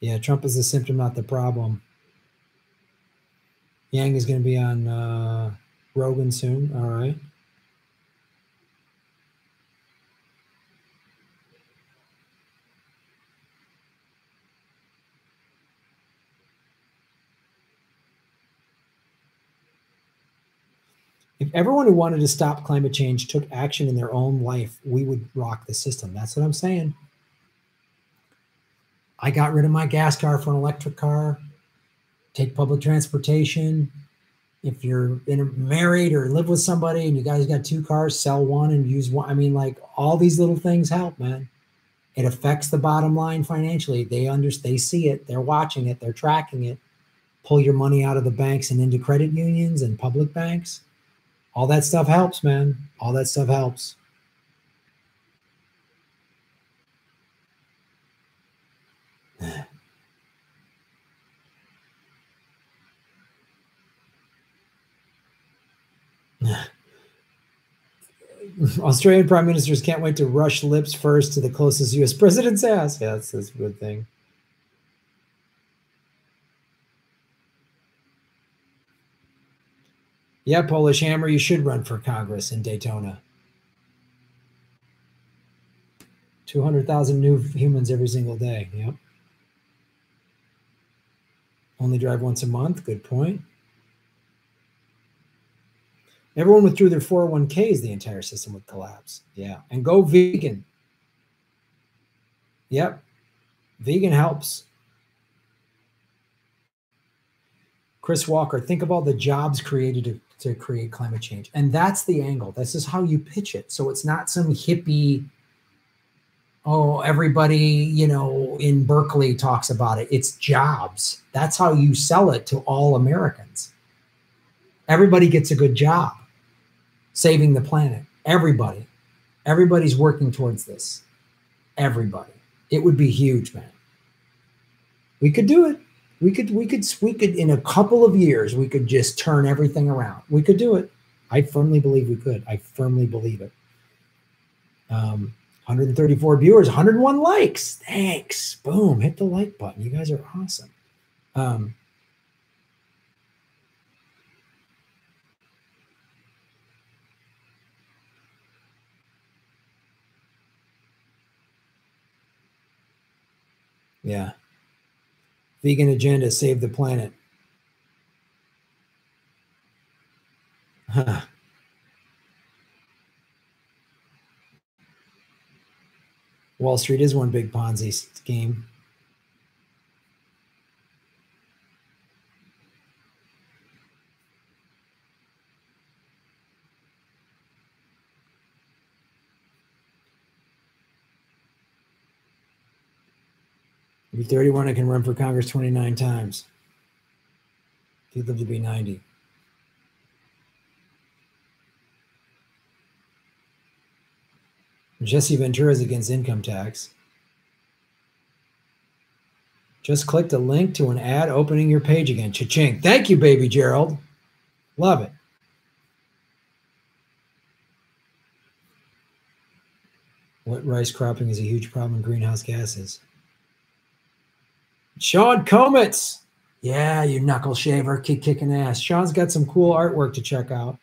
Yeah, Trump is the symptom, not the problem. Yang is going to be on Rogan soon. All right. If everyone who wanted to stop climate change took action in their own life, we would rock the system. That's what I'm saying. I got rid of my gas car for an electric car. Take public transportation. If you're married or live with somebody and you guys got two cars, sell one and use one. All these little things help, man. It affects the bottom line financially. They see it. They're watching it. They're tracking it. Pull your money out of the banks and into credit unions and public banks. All that stuff helps, man. All that stuff helps. Australian prime ministers can't wait to rush lips first to the closest U.S. president's ass. Yeah, that's a good thing. Yeah, Polish Hammer, you should run for Congress in Daytona. 200,000 new humans every single day. Yep. Only drive once a month. Good point. Everyone withdrew their 401ks, the entire system would collapse. Yeah. And go vegan. Yep. Vegan helps. Chris Walker, think of all the jobs created to create climate change. And that's the angle. This is how you pitch it. So it's not some hippie, Oh, everybody, you know, in Berkeley talks about it. It's jobs. That's how you sell it to all Americans. Everybody gets a good job saving the planet. Everybody. Everybody's working towards this. Everybody. It would be huge, man. We could do it. We could in a couple of years, we could just turn everything around. We could do it. I firmly believe we could. I firmly believe it. 134 viewers, 101 likes. Thanks. Boom. Hit the like button. You guys are awesome. Yeah. Vegan agenda, save the planet. Huh. Wall Street is one big Ponzi scheme. If you're 31, I can run for Congress 29 times. If you'd live to be 90. Jesse Ventura is against income tax. Just clicked a link to an ad opening your page again. Cha-ching. Thank you, baby Gerald. Love it. Wet rice cropping is a huge problem in greenhouse gases. Sean Comets. Yeah, you knuckle shaver. Keep kicking ass. Sean's got some cool artwork to check out.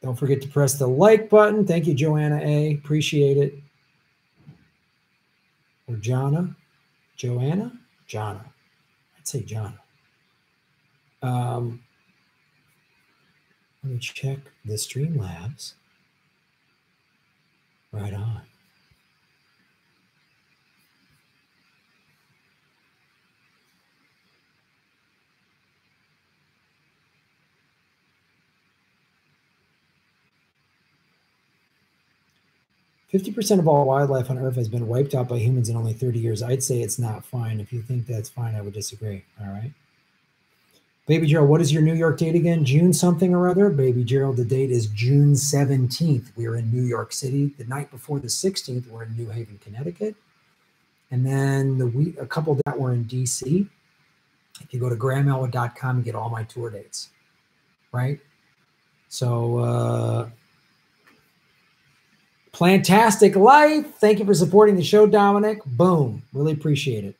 Don't forget to press the like button. Thank you, Joanna A. Appreciate it. Or Jonna. Joanna? Jonna. I'd say Jonna. Let me check the Streamlabs. Right on. "50% of all wildlife on Earth has been wiped out by humans in only 30 years. I'd say it's not fine. If you think that's fine, I would disagree." All right. Baby Gerald, what is your New York date again? June something or other? Baby Gerald, the date is June 17th. We're in New York City. The night before the 16th, we're in New Haven, Connecticut. And then a couple of that we're in DC. If you go to grahamelwood.com, you get all my tour dates, right? So, Plantastic Life. Thank you for supporting the show, Dominic. Boom. Really appreciate it.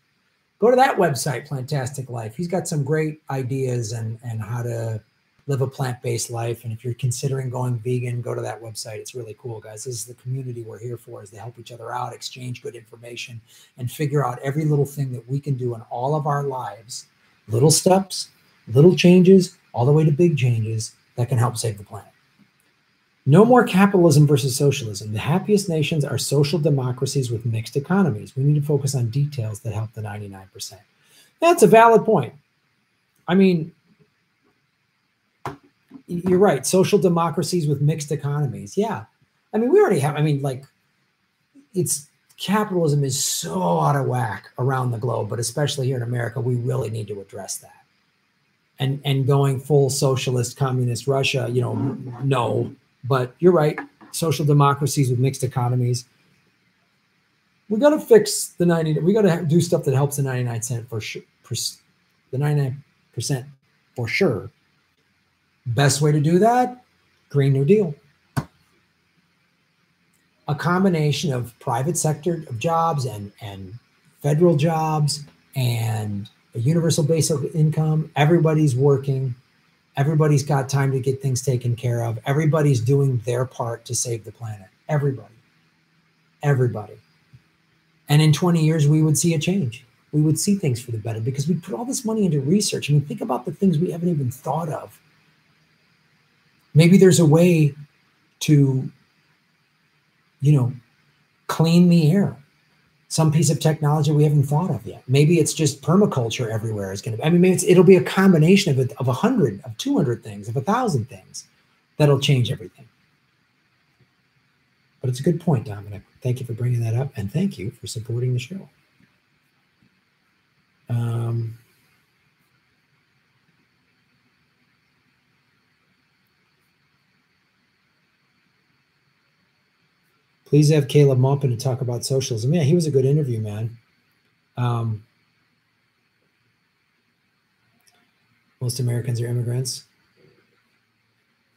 Go to that website, Plantastic Life. He's got some great ideas and how to live a plant-based life. And if you're considering going vegan, go to that website. It's really cool, guys. This is the community we're here for, is to help each other out, exchange good information, and figure out every little thing that we can do in all of our lives. Little steps, little changes, all the way to big changes that can help save the planet. No more capitalism versus socialism. The happiest nations are social democracies with mixed economies. We need to focus on details that help the 99%. That's a valid point. I mean, you're right. Social democracies with mixed economies. Yeah. I mean, we already have, capitalism is so out of whack around the globe, but especially here in America, we really need to address that. And going full socialist, communist Russia, no. But you're right. Social democracies with mixed economies. We got to fix the 90. We got to do stuff that helps the 99% for sure. The 99% for sure. Best way to do that: Green New Deal. A combination of private sector of jobs and federal jobs and a universal basic income. Everybody's working. Everybody's got time to get things taken care of. Everybody's doing their part to save the planet. Everybody. And in 20 years, we would see a change. We would see things for the better because we put all this money into research. I mean, think about the things we haven't even thought of. Maybe there's a way to, clean the air. some piece of technology we haven't thought of yet. Maybe it's just permaculture everywhere is going to be. I mean, maybe it'll be a combination of 100, of 200 things, of 1,000 things that'll change everything. But it's a good point, Dominic. Thank you for bringing that up, and thank you for supporting the show. Please have Caleb Maupin to talk about socialism. Yeah, he was a good interview, man. Most Americans are immigrants.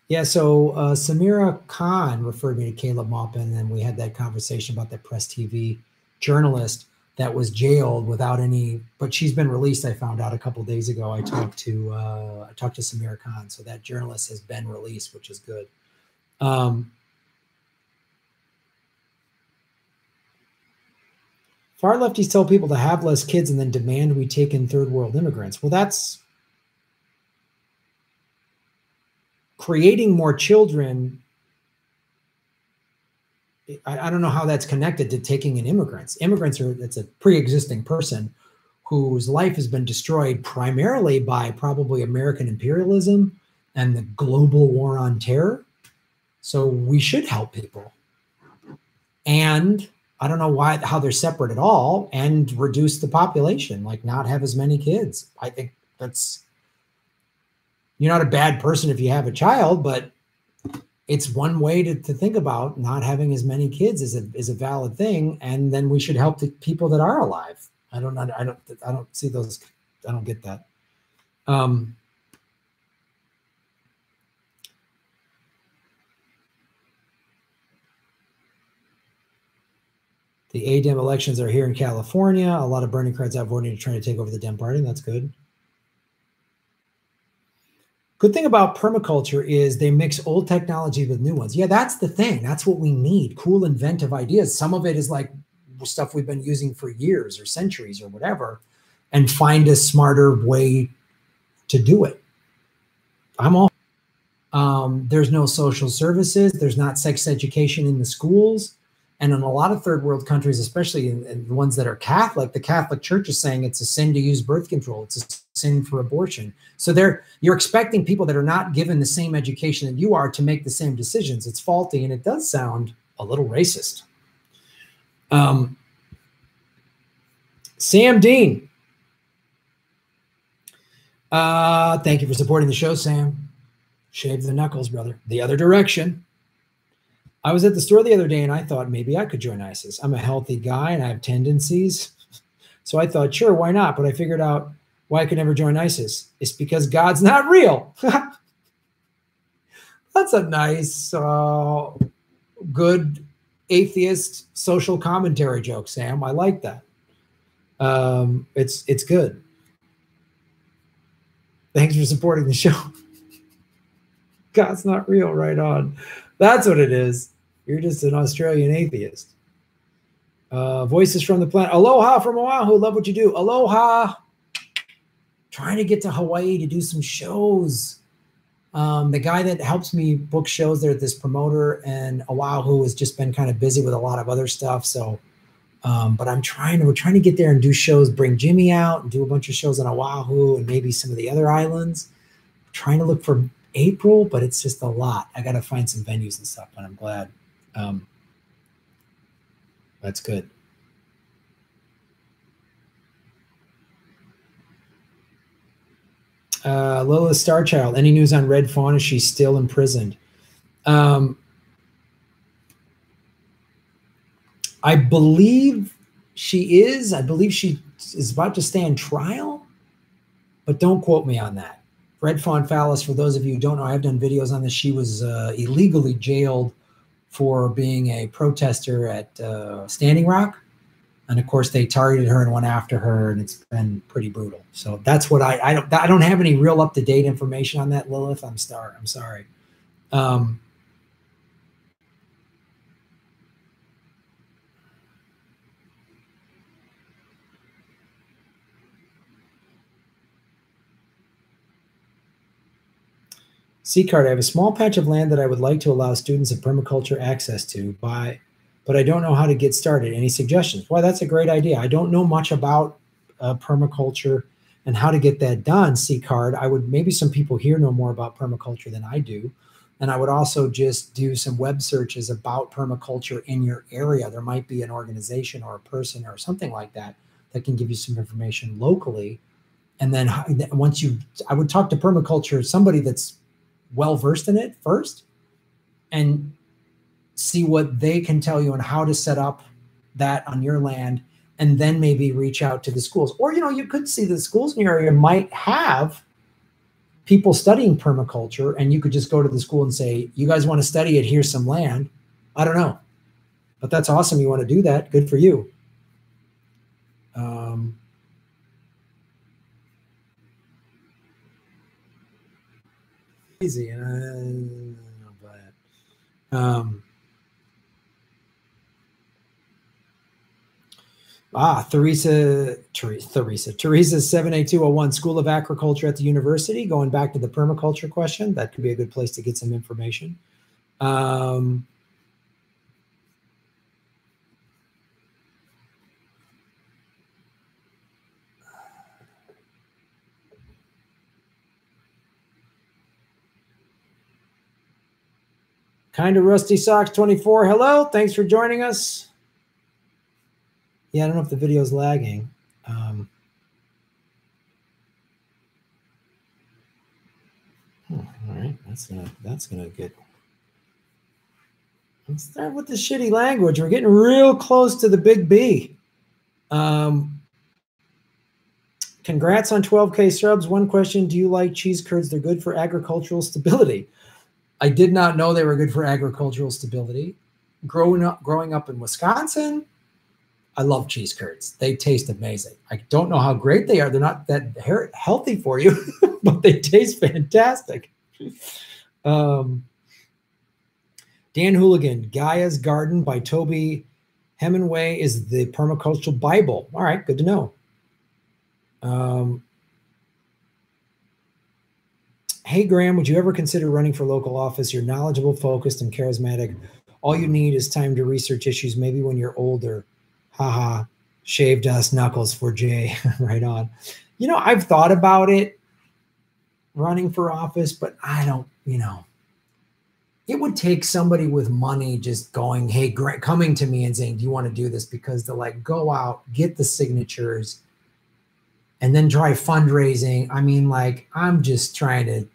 Yeah, so Samira Khan referred me to Caleb Maupin, and we had that conversation about that Press TV journalist that was jailed without any, but she's been released. I found out a couple of days ago. I talked to Samira Khan, so that journalist has been released, which is good. Far lefties tell people to have less kids and then demand we take in third world immigrants. Well, that's creating more children. I don't know how that's connected to taking in immigrants. Immigrants are, it's a pre-existing person whose life has been destroyed primarily by probably American imperialism and the global war on terror. So we should help people. And I don't know how they're separate at all, and reduce the population, like not have as many kids. I think that's, you're not a bad person if you have a child, but it's one way to think about not having as many kids is a valid thing. And then we should help the people that are alive. I don't see those. I don't get that. The A-Dem elections are here in California. A lot of Bernie cards out voting to try to take over the Dem party. And that's good. Good thing about permaculture is they mix old technology with new ones. Yeah, that's the thing. That's what we need. Cool, inventive ideas. Some of it is like stuff we've been using for years or centuries or whatever, and find a smarter way to do it. I'm all. There's no social services. There's not sex education in the schools. And in a lot of third world countries, especially in the ones that are Catholic, the Catholic Church is saying it's a sin to use birth control. It's a sin for abortion. So you're expecting people that are not given the same education that you are to make the same decisions. It's faulty, and it does sound a little racist. Sam Dean. Thank you for supporting the show, Sam. Shave the knuckles, brother. The other direction. I was at the store the other day and I thought maybe I could join ISIS. I'm a healthy guy and I have tendencies. So I thought, sure, why not? But I figured out why I could never join ISIS. It's because God's not real. That's a nice, good atheist social commentary joke, Sam. I like that. It's good. Thanks for supporting the show. God's not real, right on. That's what it is. You're just an Australian atheist. Voices from the planet. Aloha from Oahu. Love what you do. Aloha. Trying to get to Hawaii to do some shows. The guy that helps me book shows there, this promoter in Oahu, has just been kind of busy with a lot of other stuff. So, but we're trying to get there and do shows, bring Jimmy out and do a bunch of shows on Oahu and maybe some of the other islands. We're trying to look for April, but it's just a lot. I got to find some venues and stuff, but I'm glad. That's good. Lola Starchild, any news on Red Fawn? Is she still imprisoned? I believe she is. I believe she is about to stand trial, but don't quote me on that. Red Fawn Phallus, for those of you who don't know, I've done videos on this. She was illegally jailed for being a protester at Standing Rock. And of course, they targeted her and went after her, and it's been pretty brutal. So that's what I don't have any real up-to-date information on that, Lilith. I'm sorry. C-Card, I have a small patch of land that I would like to allow students of permaculture access to. but I don't know how to get started. Any suggestions? Well, that's a great idea. I don't know much about permaculture and how to get that done, C-Card. I would, maybe some people here know more about permaculture than I do. And I would also just do some web searches about permaculture in your area. There might be an organization or a person or something like that that can give you some information locally. And then once I would talk to permaculture, somebody that's well-versed in it first, and see what they can tell you on how to set up that on your land, and then maybe reach out to the schools. Or, you could see the schools in your area might have people studying permaculture, and you could just go to the school and say, you guys want to study it, here's some land. I don't know, but that's awesome. You want to do that, good for you. Easy. Teresa 78201, School of Agriculture at the university. Going back to the permaculture question, that could be a good place to get some information. Kind of Rusty Socks 24. Hello, thanks for joining us. Yeah, I don't know if the video is lagging. All right, that's gonna get. Let's start with the shitty language. We're getting real close to the big B. Congrats on 12K subs. One question: do you like cheese curds? They're good for agricultural stability. I did not know they were good for agricultural stability. Growing up in Wisconsin, I love cheese curds. They taste amazing. I don't know how great they are. They're not that healthy for you, but they taste fantastic. Dan Hooligan, Gaia's Garden by Toby Hemingway is the permacultural Bible. All right, good to know. Hey, Graham, would you ever consider running for local office? You're knowledgeable, focused, and charismatic. All you need is time to research issues, maybe when you're older. Haha, shaved us knuckles for Jay. Right on. I've thought about it, running for office, but I don't, it would take somebody with money just going, hey, coming to me and saying, do you want to do this? Because they're like, go out, get the signatures, and then try fundraising. I mean, like, I'm just trying to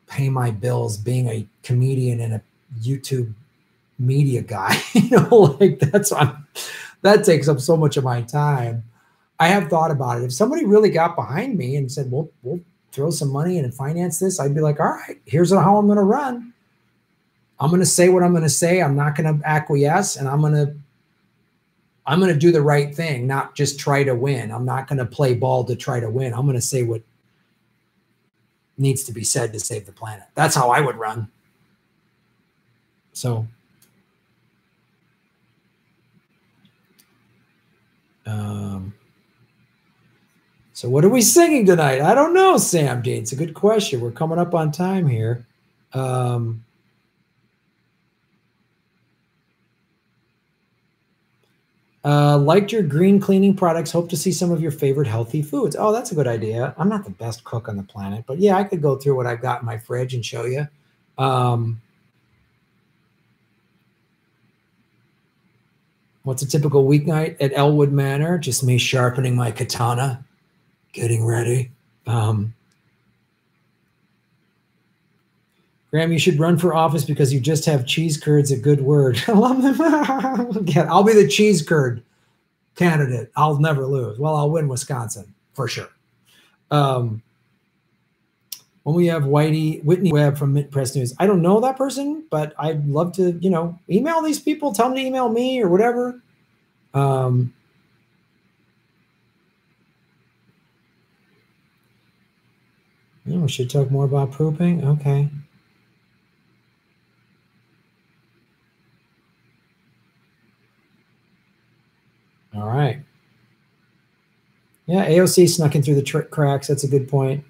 pay my bills being a comedian and a YouTube media guy. Like that takes up so much of my time. I have thought about it. If somebody really got behind me and said, we'll throw some money in and finance this, I'd be like, all right, here's how I'm going to run. I'm going to say what I'm going to say. I'm not going to acquiesce, and I'm going to do the right thing, not just try to win. I'm not going to play ball to try to win. I'm going to say what needs to be said to save the planet. That's how I would run. So, so what are we singing tonight? I don't know, Sam Dean. It's a good question. We're coming up on time here. Liked your green cleaning products. Hope to see some of your favorite healthy foods. Oh, that's a good idea. I'm not the best cook on the planet, but yeah, I could go through what I've got in my fridge and show you. What's a typical weeknight at Elwood Manor? Just me sharpening my katana, getting ready. Graham, you should run for office because you just have cheese curds, a good word. I'll be the cheese curd candidate. I'll never lose. Well, I'll win Wisconsin for sure. When we have Whitney Webb from Mint Press News, I don't know that person, but I'd love to, email these people, tell them to email me or whatever. We should talk more about pooping. Okay. All right. Yeah, AOC snuck in through the cracks. That's a good point.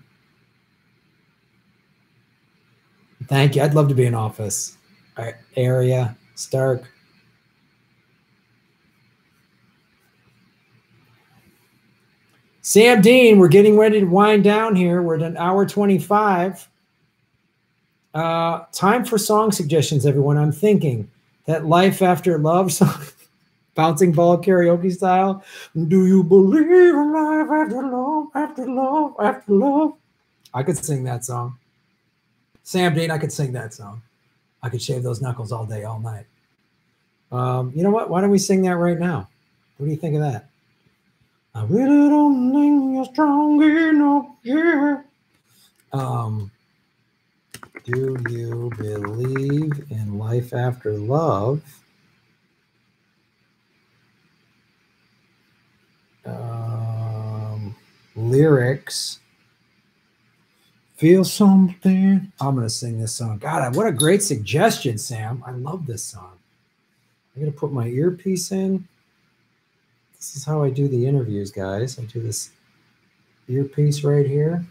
Thank you. I'd love to be in office. All right. Area, Stark. Sam Dean, we're getting ready to wind down here. We're at an hour 25. Time for song suggestions, everyone. I'm thinking that Life After Love song, bouncing ball karaoke style. Do you believe in life after love, after love, after love? I could sing that song. Sam Dean, I could sing that song. I could shave those knuckles all day, all night. You know what? Why don't we sing that right now? What do you think of that? I really don't think you're strong enough, yeah. Do you believe in life after love? Lyrics. Feel something. I'm going to sing this song. God, what a great suggestion, Sam. I love this song. I'm going to put my earpiece in. This is how I do the interviews, guys. I do this earpiece right here.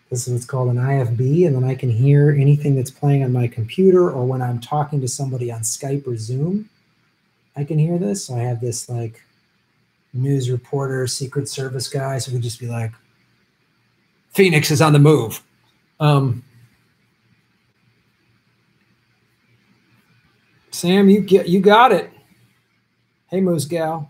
This is what's called an IFB, and then I can hear anything that's playing on my computer, or when I'm talking to somebody on Skype or Zoom, I can hear this. So I have this like news reporter, Secret Service guy, so we just be like, Phoenix is on the move. Sam, you got it. Hey, Moose Gal.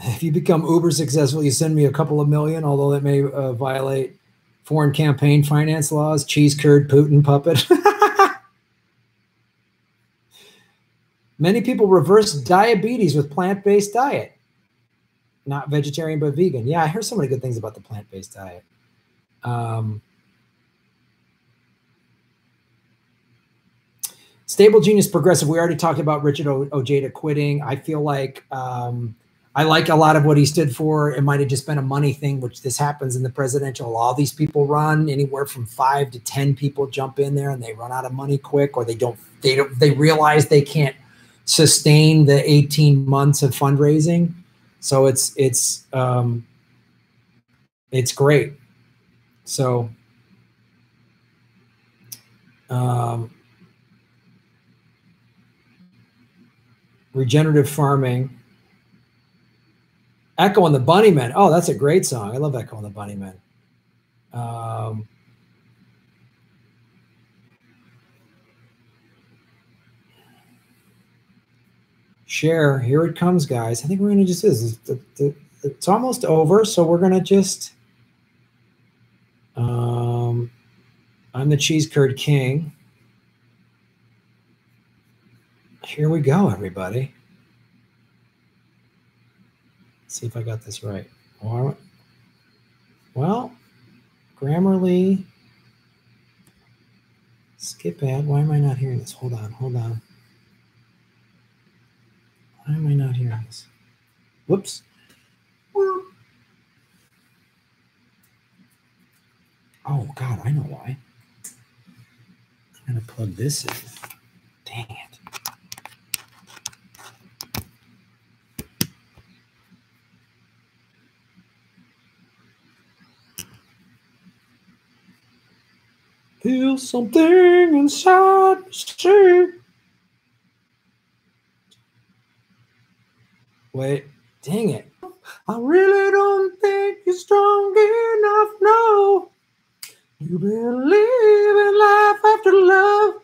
If you become uber successful, you send me a couple of million, although that may violate foreign campaign finance laws. Cheese curd, Putin puppet. Many people reverse diabetes with plant-based diet. Not vegetarian, but vegan. Yeah, I heard so many good things about the plant-based diet. Stable Genius Progressive. We already talked about Richard Ojeda quitting. I feel like I like a lot of what he stood for. It might have just been a money thing, which this happens in the presidential. All these people run, anywhere from 5 to 10 people jump in there, and they run out of money quick, or they realize they can't sustain the 18 months of fundraising. So it's great. So regenerative farming. Echo and the Bunnymen. Oh, that's a great song. I love Echo and the Bunnymen. Share. Here it comes, guys. I think we're going to just do this. It's almost over, so we're going to just... I'm the Cheese Curd King. Here we go, everybody. Let's see if I got this right. Well, Grammarly. Skip ad. Why am I not hearing this? Hold on. Why am I not hearing this? Whoops. Oh, God, I know why. I'm going to plug this in. Dang it. Feel something inside the street. Wait, dang it. I really don't think you're strong enough, no. You believe in life after love.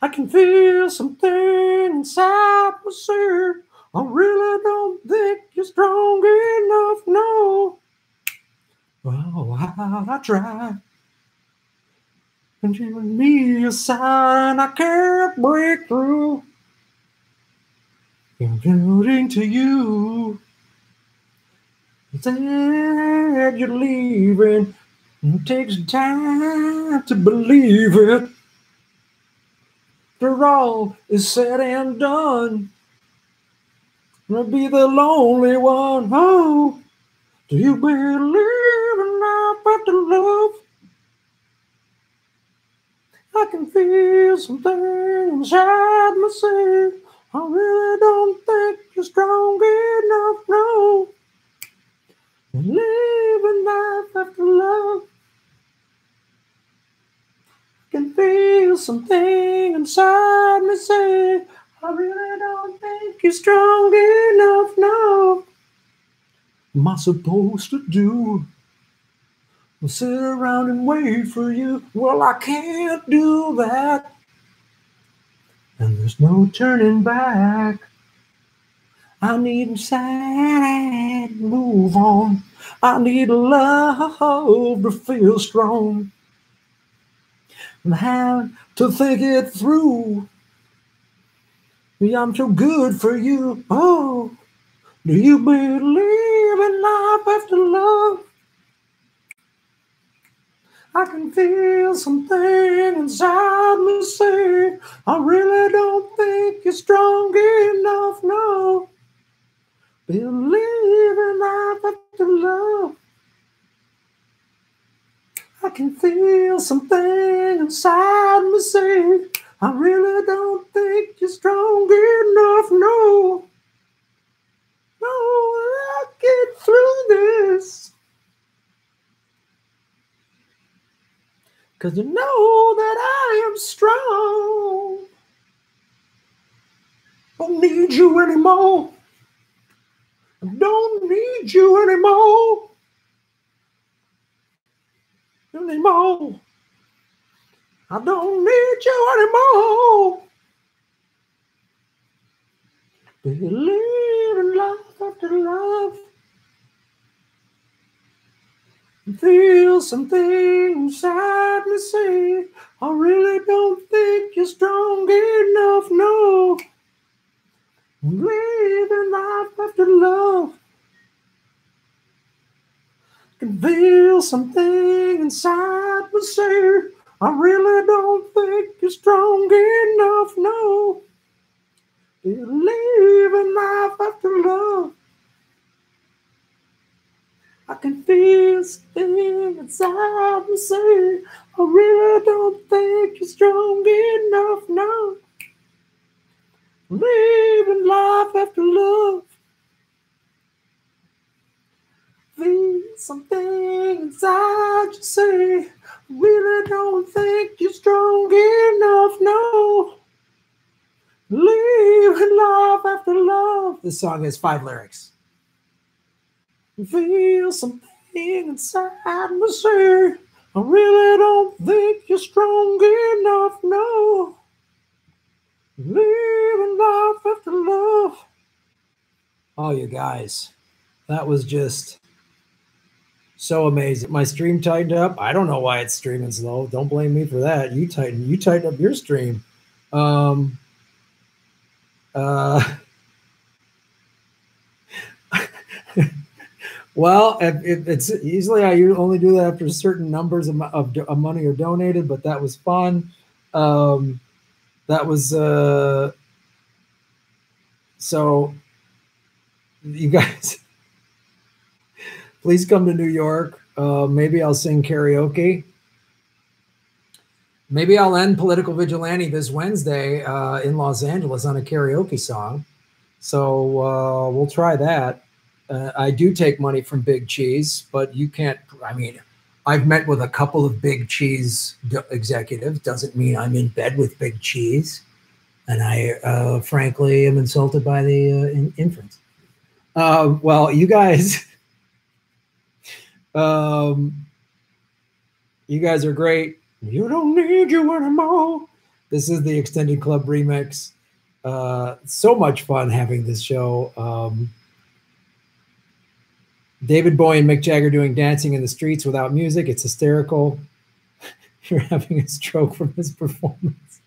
I can feel something inside myself. I really don't think you're strong enough, no. Oh, I try. And give me a sign I can't break through. Including to you. Said you're leaving. It takes time to believe it. After all is said and done, I'll be the lonely one. Oh, do you believe in life after love? I can feel something inside myself. I really don't think you're strong enough, no. Living life after love. I can feel something inside me say, I really don't think you're strong enough now. What am I supposed to do? I'll sit around and wait for you. Well, I can't do that. And there's no turning back. I need inside to move on. I need love to feel strong. And have to think it through. I'm so good for you. Oh, do you believe in life after love? I can feel something inside me say, I really don't think you're strong enough, no. Believe in life after love. I can feel something inside me say, I really don't think you're strong enough, no. No, I'll get through this. 'Cause you know that I am strong. Don't need you anymore. I don't need you anymore. Anymore. I don't need you anymore. Believe in life after love. Feel something inside me say, I really don't think you're strong enough, no. Live in life after love. Can feel something inside me say, I really don't think you're strong enough, no. Live in life after love. I can feel something inside me say, I really don't think you're strong enough, no. Live in life after love. Feel something inside you say, I really don't think you're strong enough, no. Live in life after love. This song has 5 lyrics. Feel something inside me say, I really don't think you're strong enough, no. Live in life after love. Oh, you guys, that was just so amazing. My stream tightened up. I don't know why it's streaming slow. Don't blame me for that. You tighten up your stream. Well, it's usually I only do that after certain numbers of money are donated, but that was fun. That was so you guys please come to New York. Maybe I'll sing karaoke. Maybe I'll end Political Vigilante this Wednesday in Los Angeles on a karaoke song. So we'll try that. I do take money from Big Cheese, but you can't. I mean, I've met with a couple of Big Cheese executives. Doesn't mean I'm in bed with Big Cheese. And I, frankly, am insulted by the inference. Well, you guys, you guys are great. You don't need you anymore. This is the Extended Club remix. So much fun having this show. David Bowie and Mick Jagger doing Dancing in the Streets without music. It's hysterical. You're having a stroke from this performance.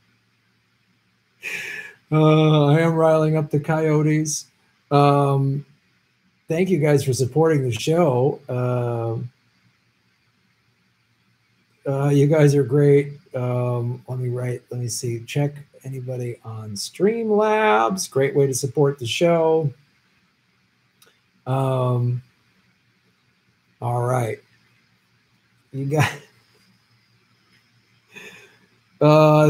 I am riling up the coyotes. Thank you guys for supporting the show. You guys are great. Let me see. Check anybody on Streamlabs. Great way to support the show. All right. You got. I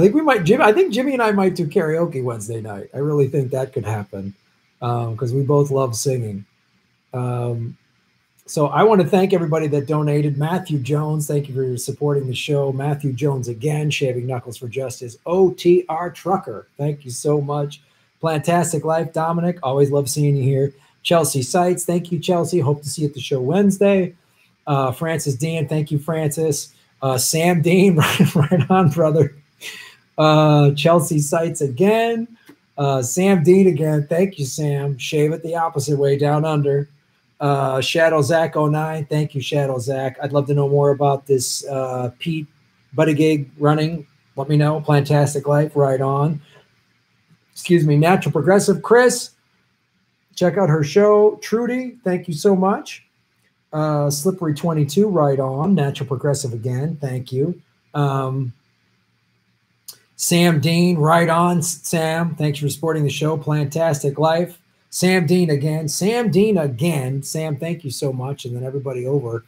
think Jimmy and I might do karaoke Wednesday night. I really think that could happen because we both love singing. So I want to thank everybody that donated. Matthew Jones, thank you for supporting the show. Matthew Jones again, Shaving Knuckles for Justice. OTR Trucker, thank you so much. Plantastic Life, Dominic, always love seeing you here. Chelsea Seitz, thank you, Chelsea. Hope to see you at the show Wednesday. Francis Dean, thank you, Francis. Sam Dean, right on, brother. Chelsea Seitz again. Sam Dean again, thank you, Sam. Shave it the opposite way, down under. Shadow Zach 09, thank you, Shadow Zach. I'd love to know more about this Pete Buttigieg running. Let me know. Plantastic Life, right on. Excuse me, Natural Progressive Chris. Check out her show. Trudy, thank you so much. Slippery 22, right on. Natural Progressive again, thank you. Sam Dean, right on. Sam, thanks for supporting the show. Plantastic Life. Sam Dean again. Sam Dean again. Sam, thank you so much. And then everybody over